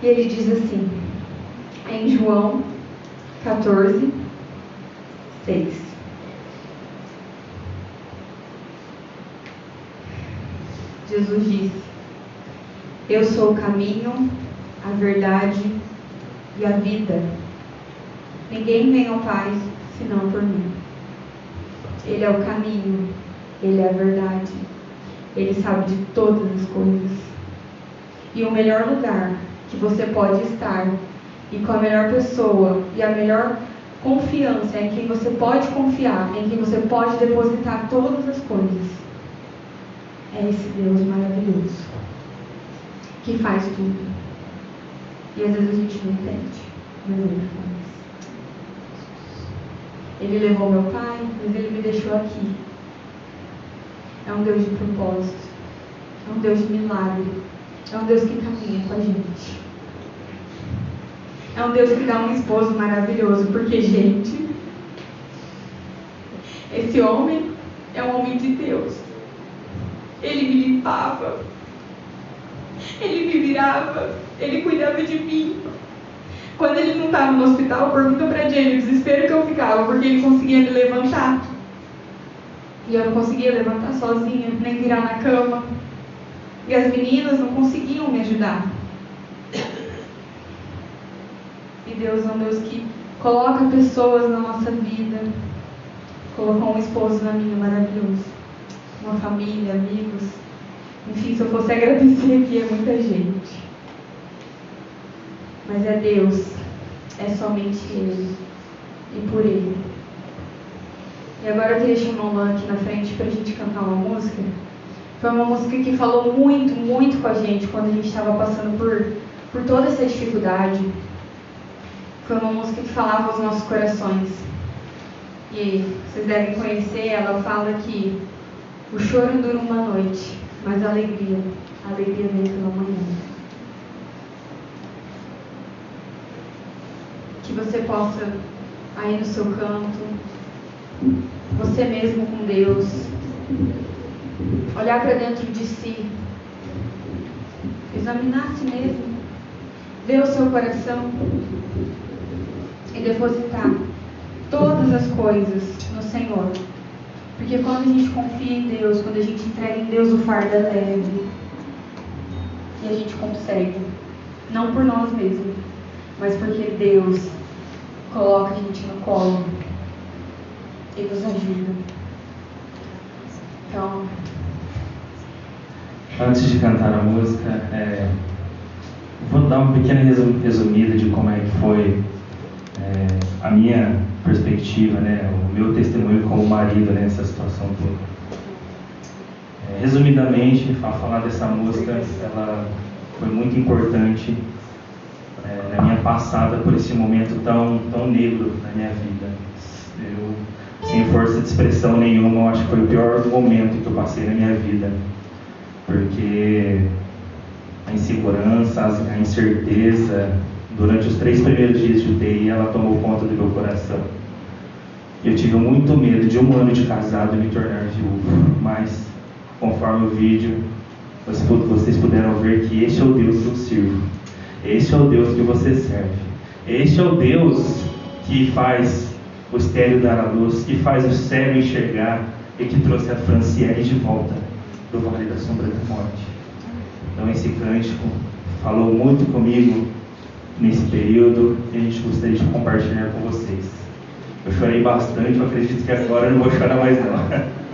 E ele diz assim, em João 14, 6. Jesus disse: eu sou o caminho, a verdade e a vida. Ninguém vem ao Pai senão por mim. Ele é o caminho, Ele é a verdade. Ele sabe de todas as coisas. E o melhor lugar que você pode estar, e com a melhor pessoa, e a melhor confiança, em quem você pode confiar, em quem você pode depositar todas as coisas, é esse Deus maravilhoso, que faz tudo. E às vezes a gente não entende, mas Ele faz. Ele levou meu pai, mas Ele me deixou aqui. É um Deus de propósito, é um Deus de milagre, é um Deus que caminha com a gente. É um Deus que dá um esposo maravilhoso, porque, gente, esse homem é um homem de Deus. Ele me limpava, ele me virava, ele cuidava de mim. Quando ele não estava no hospital, pergunta pra Jenny o desespero que eu ficava, porque ele conseguia me levantar. E eu não conseguia levantar sozinha, nem virar na cama. E as meninas não conseguiam me ajudar. E Deus é um Deus que coloca pessoas na nossa vida. Colocou um esposo na minha maravilhoso. Uma família, amigos. Enfim, se eu fosse agradecer aqui, é muita gente. Mas é Deus. É somente Ele. E por Ele. E agora eu queria chamar o Lan aqui na frente pra gente cantar uma música. Foi uma música que falou muito, muito com a gente quando a gente estava passando por toda essa dificuldade. Foi uma música que falava aos nossos corações. E vocês devem conhecer, ela fala que o choro dura uma noite, mas a alegria vem pela manhã. Que você possa, aí no seu canto, você mesmo com Deus, olhar para dentro de si, examinar a si mesmo, ver o seu coração e depositar todas as coisas no Senhor. Porque quando a gente confia em Deus, quando a gente entrega em Deus, o fardo é leve. E a gente consegue. Não por nós mesmos, mas porque Deus coloca a gente no colo e nos ajuda. Então, antes de cantar a música, vou dar uma pequena resumida de como é que foi a minha perspectiva, né, o meu testemunho como marido nessa situação toda. Resumidamente, a falar dessa música, ela foi muito importante na minha passada por esse momento tão negro na minha vida. Eu, sem força de expressão nenhuma, eu acho que foi o pior momento que eu passei na minha vida, porque a insegurança, a incerteza, durante os 3 primeiros dias de UTI, ela tomou conta do meu coração. Eu tive muito medo de 1 ano de casado me tornar viúvo, mas, conforme o vídeo, vocês puderam ver que este é o Deus que eu sirvo. Este é o Deus que você serve. Este é o Deus que faz o estéril dar à luz, que faz o cego enxergar e que trouxe a Franciele de volta do Vale da Sombra da Morte. Então esse cântico falou muito comigo nesse período e a gente gostaria de compartilhar com vocês. Eu chorei bastante, eu acredito que agora eu não vou chorar mais não.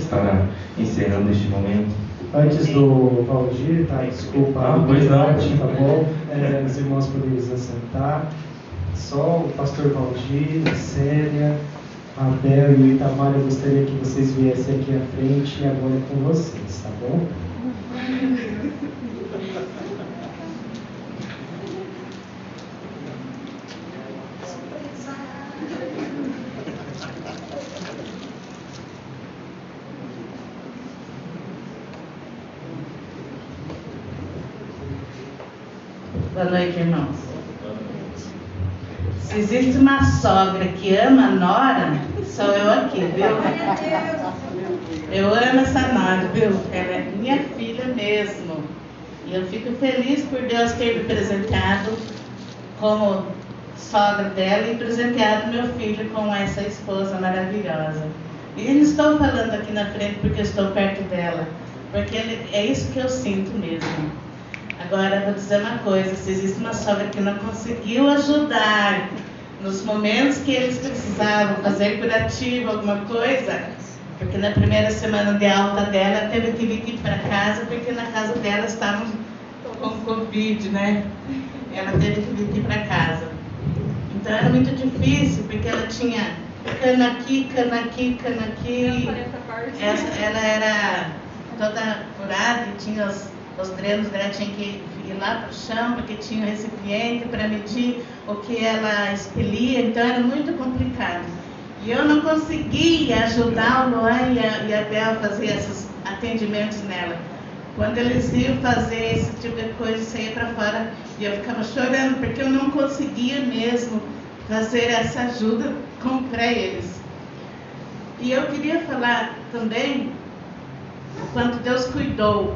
estar encerrando este momento. Antes do Valdir, tá? Desculpa a pois não. parte, tá bom? Os irmãos poderiam se assentar. Só o pastor Valdir, a Célia, a Abel e o Itamar, eu gostaria que vocês viessem aqui à frente e agora é com vocês, tá bom? Boa noite, irmãos. Se existe uma sogra que ama a nora, sou eu aqui, viu? Eu amo essa nora, viu? Ela é minha filha mesmo. E eu fico feliz por Deus ter me presenteado como sogra dela e presenteado meu filho com essa esposa maravilhosa. E não estou falando aqui na frente porque eu estou perto dela, porque é isso que eu sinto mesmo. Agora, vou dizer uma coisa, se existe uma sogra que não conseguiu ajudar nos momentos que eles precisavam fazer curativo, alguma coisa, porque na primeira semana de alta dela, teve que vir para casa, porque na casa dela estavam com Covid, né? Ela teve que vir para casa. Então era muito difícil, porque ela tinha cana aqui, cana aqui, cana aqui. Ela era toda furada e tinha os drenos dela, tinha que ir lá para o chão, porque tinha um recipiente para medir o que ela expelia, então era muito complicado. E eu não conseguia ajudar o Luan e a Bel a fazer esses atendimentos nela. Quando eles iam fazer esse tipo de coisa, saía para fora e eu ficava chorando, porque eu não conseguia mesmo fazer essa ajuda para eles. E eu queria falar também o quanto Deus cuidou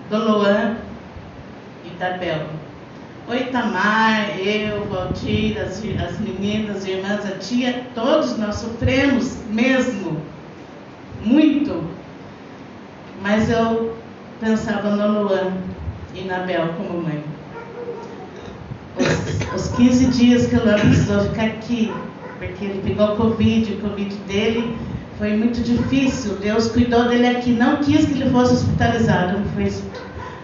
do Luan e da Bel. O Itamar, eu, o Valdir, as meninas, as irmãs, a tia, todos nós sofremos mesmo, muito. Mas eu pensava no Luan e na Bel como mãe. Os 15 dias que o Luan precisou ficar aqui, porque ele pegou Covid, o Covid dele foi muito difícil. Deus cuidou dele aqui, não quis que ele fosse hospitalizado.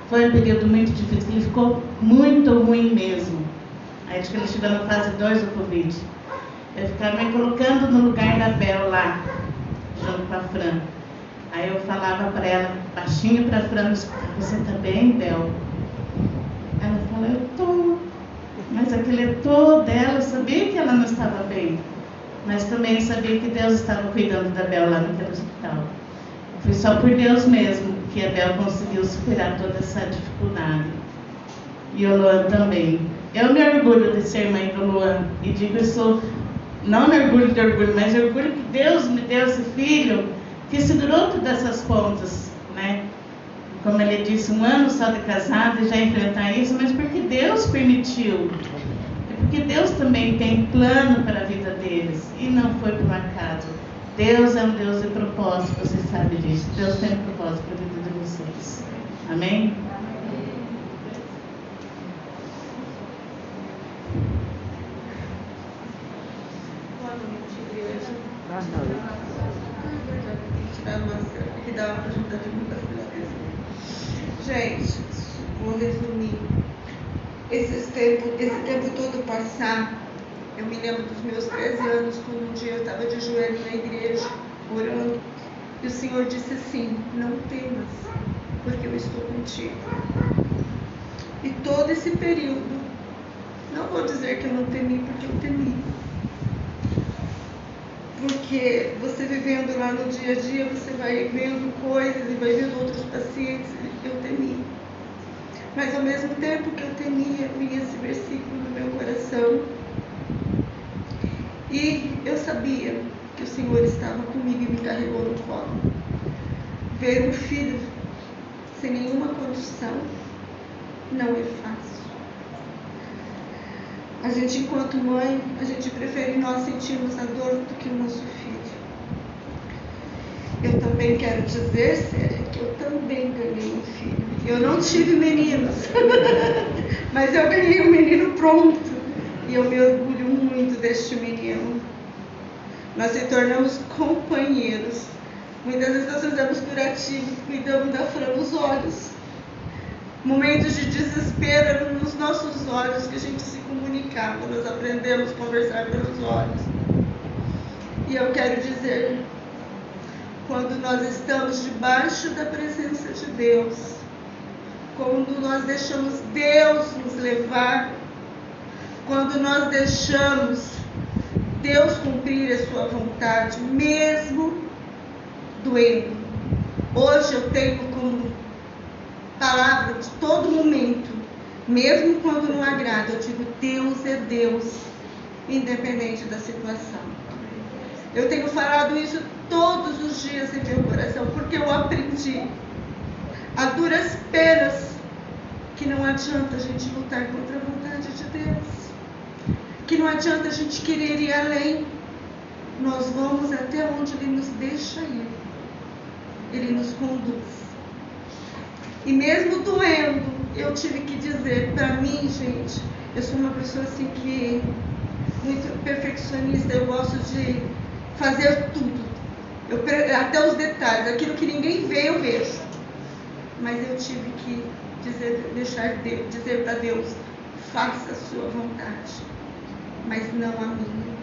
Foi um período muito difícil, ele ficou muito ruim mesmo. Aí acho que ele chegou na fase 2 do Covid. Eu ficava me colocando no lugar da Bel lá, junto com a Fran. Aí eu falava para ela, baixinho para a Fran, você está bem, Bel? Ela falou, eu estou. Mas aquele tô dela, eu sabia que ela não estava bem. Mas também sabia que Deus estava cuidando da Bel lá naquele hospital. Foi só por Deus mesmo que a Bel conseguiu superar toda essa dificuldade. E o Luan também. Eu me orgulho de ser mãe do Luan. E digo isso, não me orgulho de orgulho, mas orgulho que Deus me deu esse filho que segurou todas essas pontas, né? Como ele disse, 1 ano só de casado e já enfrentar isso, mas porque Deus permitiu. É porque Deus também tem plano para a vida deles. E não foi por acaso. Deus é um Deus de propósito, você sabe disso. Deus tem um propósito para a vida de vocês. Amém? Boa noite, igreja. Tirar a máscara, que dá para ajudar de muita filha. Gente, vou resumir. Esse tempo todo passar, eu me lembro dos meus 13 anos, quando um dia eu estava de joelho na igreja, orando, e o Senhor disse assim, não temas, porque eu estou contigo. E todo esse período, não vou dizer que eu não temi, porque eu temi. Porque você vivendo lá no dia a dia, você vai vendo coisas e vai vendo outros pacientes, eu temi. Mas ao mesmo tempo que eu temia, vinha esse versículo no meu coração. E eu sabia que o Senhor estava comigo e me carregou no colo. Ver um filho sem nenhuma condição não é fácil. A gente, enquanto mãe, a gente prefere nós sentirmos a dor do que o nosso filho. Eu também quero dizer, Célia, que eu também ganhei um filho. Eu não tive meninos, mas eu ganhei um menino pronto. E eu me orgulho muito deste menino. Nós se tornamos companheiros Muitas vezes nós fazemos curativos, cuidamos da flor dos olhos. Momentos de desespero eram nos nossos olhos que a gente se comunicava. Nós aprendemos a conversar pelos olhos. E eu quero dizer, quando nós estamos debaixo da presença de Deus, quando nós deixamos Deus nos levar, quando nós deixamos Deus cumprir a sua vontade, mesmo doendo. Hoje eu tenho como palavra de todo momento, mesmo quando não agrada, eu digo: Deus é Deus, independente da situação. Eu tenho falado isso todos os dias em meu coração, porque eu aprendi a duras penas que não adianta a gente lutar contra a vontade de Deus, que não adianta a gente querer ir além. Nós vamos até onde Ele nos deixa ir. Ele nos conduz. E mesmo doendo, eu tive que dizer, para mim, gente, eu sou uma pessoa assim que muito perfeccionista, eu gosto de fazer tudo. Até os detalhes, aquilo que ninguém vê, eu vejo. Mas eu tive que dizer para Deus: faça a sua vontade, mas não a minha.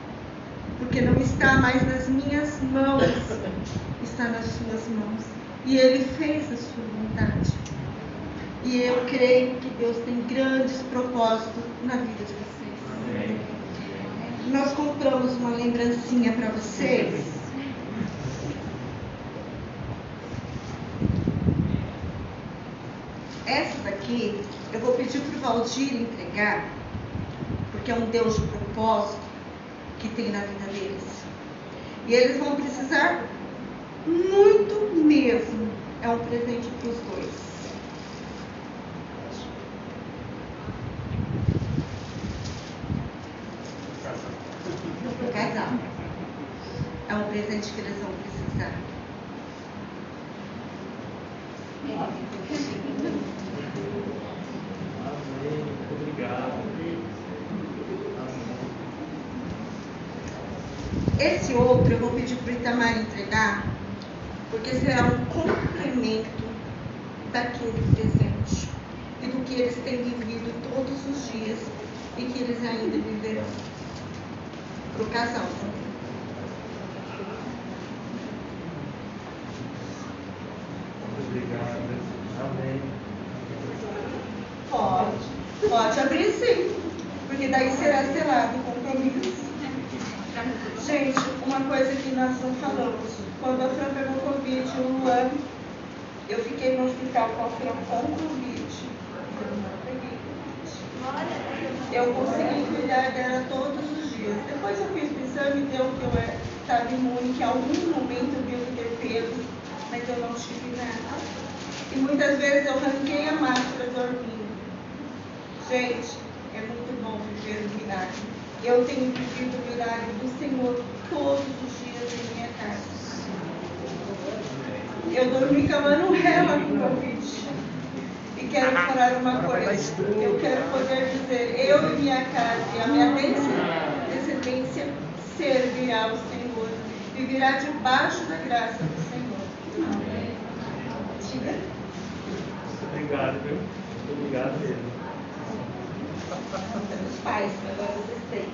Porque não está mais nas minhas mãos, está nas suas mãos. E Ele fez a sua vontade. E eu creio que Deus tem grandes propósitos na vida de vocês. Amém. Nós compramos uma lembrancinha para vocês. Essa daqui eu vou pedir para o Valdir entregar, porque é um Deus de propósito que tem na vida deles. E eles vão precisar muito mesmo. É um presente para os dois. Para o casal. É um presente que eles vão precisar. Obrigado. Esse outro eu vou pedir para o Itamar entregar, porque será um complemento daquele presente e do que eles têm vivido todos os dias e que eles ainda viverão. Para o casal também. Obrigado. Amém. Pode abrir sim, porque daí será selado o compromisso. Gente, uma coisa que nós não falamos: quando a Fran pegou Covid, o Luan, eu fiquei no hospital com a Fran com Covid. Eu não peguei Covid. Eu consegui cuidar dela todos os dias. Depois eu fiz o exame, deu que eu estava imune, que em algum momento eu devo ter pego, mas eu não tive nada. E muitas vezes eu arranquei a máscara dormindo. Gente, é muito bom viver o milagre. Eu tenho vivido o milagre do Senhor todos os dias em minha casa. Eu dormi com a Manuela com Covid. E quero falar uma coisa. Eu quero poder dizer: eu e minha casa e a minha descendência servirá ao Senhor. Viverá debaixo da graça do Senhor. Amém. Diga. Obrigado, viu? Obrigado mesmo. Os pais, agora vocês têm.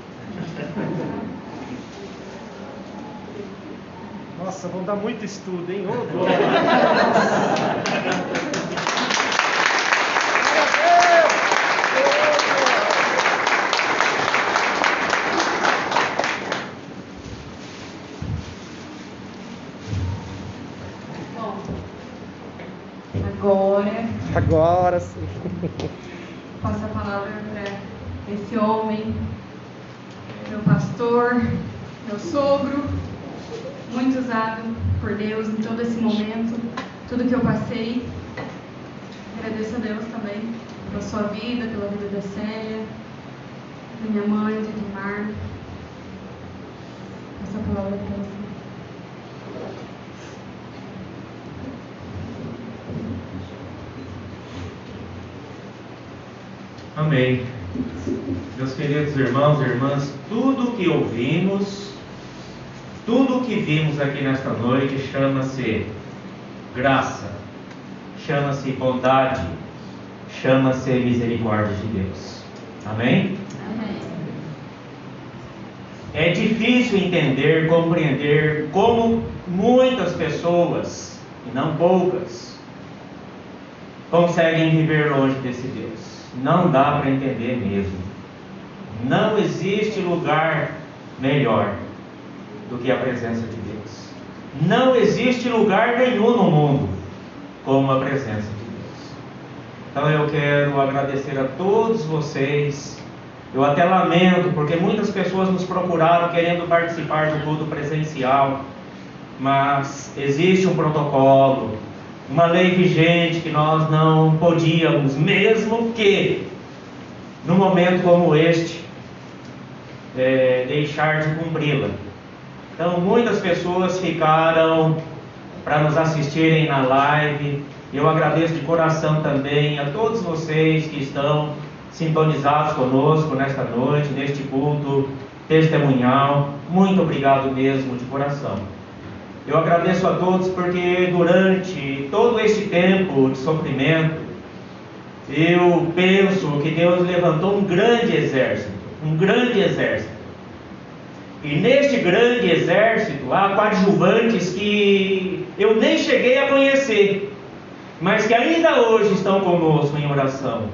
Nossa, vão dar muito estudo, hein? Ô, glória. Bom, Agora sim. passo a palavra para esse homem, meu pastor, meu sogro, muito usado por Deus em todo esse momento, tudo que eu passei. Agradeço a Deus também pela sua vida, pela vida da Célia, da minha mãe, do Edmar. Passo a palavra para você. Amém. Meus queridos irmãos e irmãs, tudo que ouvimos Tudo o que vimos aqui nesta noite chama-se graça, chama-se bondade, chama-se misericórdia de Deus. Amém? Amém. É difícil entender, compreender como muitas pessoas, e não poucas, conseguem viver longe desse Deus. Não dá para entender mesmo. Não existe lugar melhor do que a presença de Deus. Não existe lugar nenhum no mundo como a presença de Deus. Então eu quero agradecer a todos vocês. Eu até lamento, porque muitas pessoas nos procuraram querendo participar do culto presencial, mas existe um protocolo, uma lei vigente que nós não podíamos, mesmo que num momento como este, deixar de cumpri-la. Então muitas pessoas ficaram para nos assistirem na live. Eu agradeço de coração também a todos vocês que estão sintonizados conosco nesta noite, neste culto testemunhal. Muito obrigado mesmo de coração. Eu agradeço a todos porque durante todo este tempo de sofrimento, eu penso que Deus levantou um grande exército. E neste grande exército há coadjuvantes que eu nem cheguei a conhecer, mas que ainda hoje estão conosco em oração,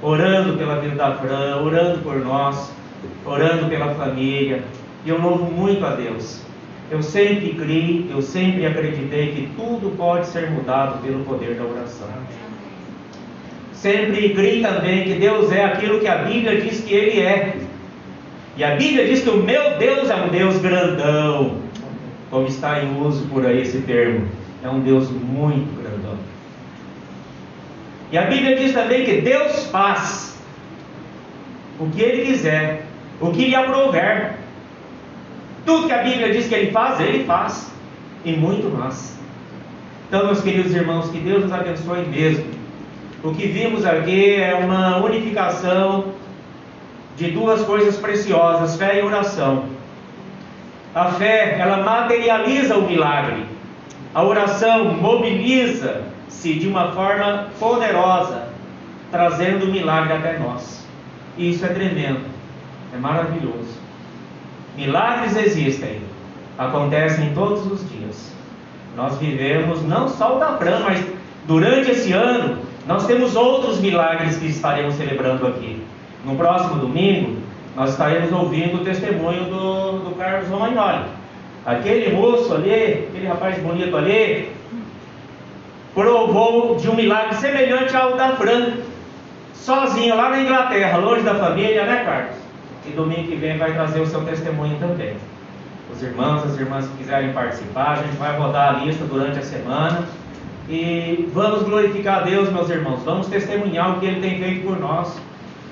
orando pela vida da Fran, orando por nós, orando pela família. E eu louvo muito a Deus. Eu sempre criei, eu sempre acreditei que tudo pode ser mudado pelo poder da oração. Sempre criei também que Deus é aquilo que a Bíblia diz que Ele é. E a Bíblia diz que o meu Deus é um Deus grandão, como está em uso por aí esse termo. É um Deus muito grandão. E a Bíblia diz também que Deus faz o que Ele quiser, o que lhe aprouver. Tudo que a Bíblia diz que Ele faz, e muito mais. Então, meus queridos irmãos, que Deus nos abençoe mesmo. O que vimos aqui é uma unificação de duas coisas preciosas, fé e oração. A fé, ela materializa o milagre. A oração mobiliza-se de uma forma poderosa, trazendo o milagre até nós. E isso é tremendo, é maravilhoso. Milagres existem, acontecem todos os dias. Nós vivemos não só o da Fran, mas durante esse ano nós temos outros milagres que estaremos celebrando aqui. No próximo domingo nós estaremos ouvindo o testemunho do Carlos Romagnoli. Aquele moço ali, aquele rapaz bonito ali, provou de um milagre semelhante ao da Fran, sozinho lá na Inglaterra, longe da família, né, Carlos? E domingo que vem vai trazer o seu testemunho também. Os irmãos, as irmãs que quiserem participar, a gente vai rodar a lista durante a semana. E vamos glorificar a Deus, meus irmãos. Vamos testemunhar o que Ele tem feito por nós.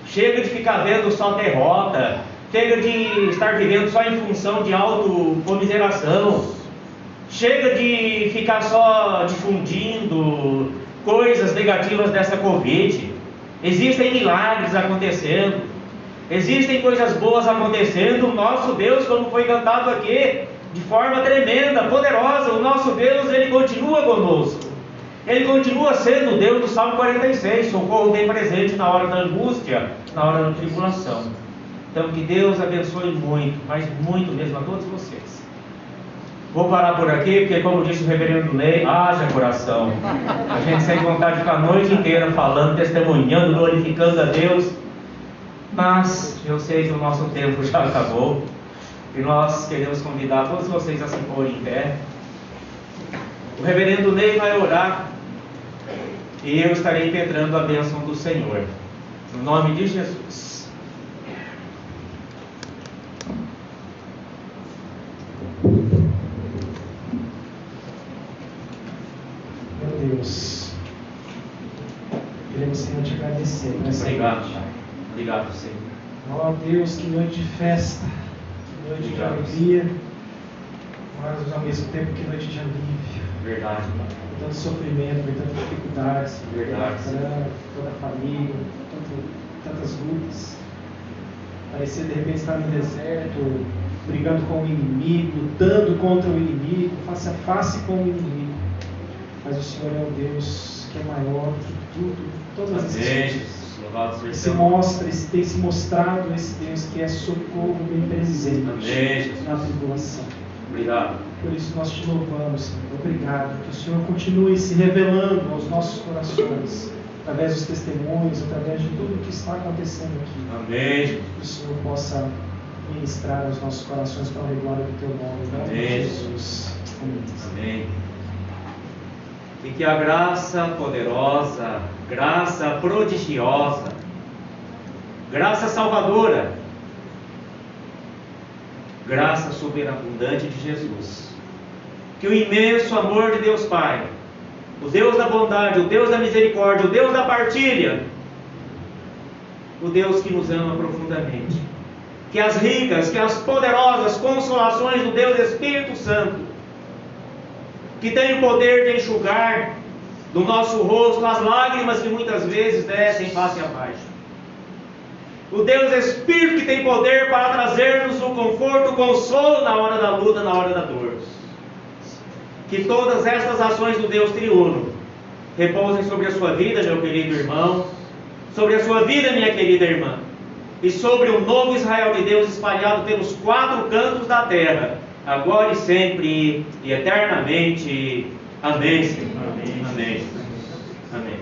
Chega de ficar vendo só derrota. Chega de estar vivendo só em função de autocomiseração. Chega de ficar só difundindo coisas negativas dessa Covid. Existem milagres acontecendo. Existem coisas boas acontecendo. O nosso Deus, como foi cantado aqui, de forma tremenda, poderosa, o nosso Deus, Ele continua conosco. Ele continua sendo o Deus do Salmo 46, socorro bem presente na hora da angústia, na hora da tribulação. Então que Deus abençoe muito, mas muito mesmo a todos vocês. Vou parar por aqui, porque como disse o reverendo Ney, haja coração. A gente sente vontade de ficar a noite inteira falando, testemunhando, glorificando a Deus. Mas eu sei que o nosso tempo já acabou. E nós queremos convidar todos vocês a se pôr em pé. O reverendo Ney vai orar. E eu estarei impetrando a bênção do Senhor. No nome de Jesus. Meu Deus, queremos, Senhor, te agradecer por essa Obrigado, noite. Pai. Obrigado, Senhor. Ó Deus, que noite de festa, que noite de alegria, mas ao mesmo tempo que noite de alívio. Verdade, Pai. Por tanto sofrimento, por tantas dificuldades, Verdade, por toda a família, tantas lutas. Parecia de repente estar no deserto, brigando com o inimigo, lutando contra o inimigo, face a face com o inimigo. Mas o Senhor é o Deus que é maior que tudo, todas as coisas. Tem se mostrado esse Deus que é socorro bem presente na tribulação. Obrigado. Por isso nós te louvamos, Senhor. Obrigado. Que o Senhor continue se revelando aos nossos corações, através dos testemunhos, através de tudo que está acontecendo aqui. Amém. Que o Senhor possa ministrar aos nossos corações para a glória do Teu nome. Em nome de Jesus. Amém. Amém. E que a graça poderosa, graça prodigiosa, graça salvadora, graça superabundante de Jesus, que o imenso amor de Deus Pai, o Deus da bondade, o Deus da misericórdia, o Deus da partilha, o Deus que nos ama profundamente, que as ricas, que as poderosas consolações do Deus Espírito Santo, que tem o poder de enxugar do nosso rosto as lágrimas que muitas vezes descem face abaixo. O Deus Espírito que tem poder para trazer-nos o conforto, o consolo na hora da luta, na hora da dor. Que todas estas ações do Deus triuno repousem sobre a sua vida, meu querido irmão, sobre a sua vida, minha querida irmã, e sobre o novo Israel de Deus espalhado pelos 4 cantos da terra, agora e sempre e eternamente. Amém, Senhor. Amém. Amém. Amém.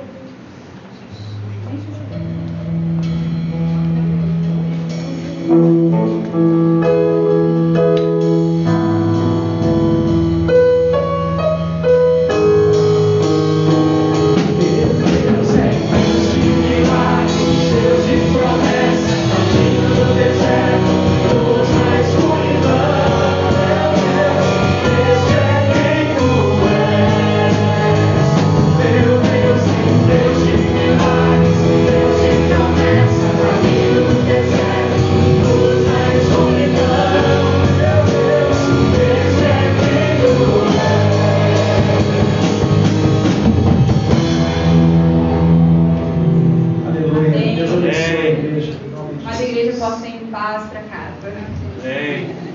Mas a igreja possa ir em paz para casa. Amém.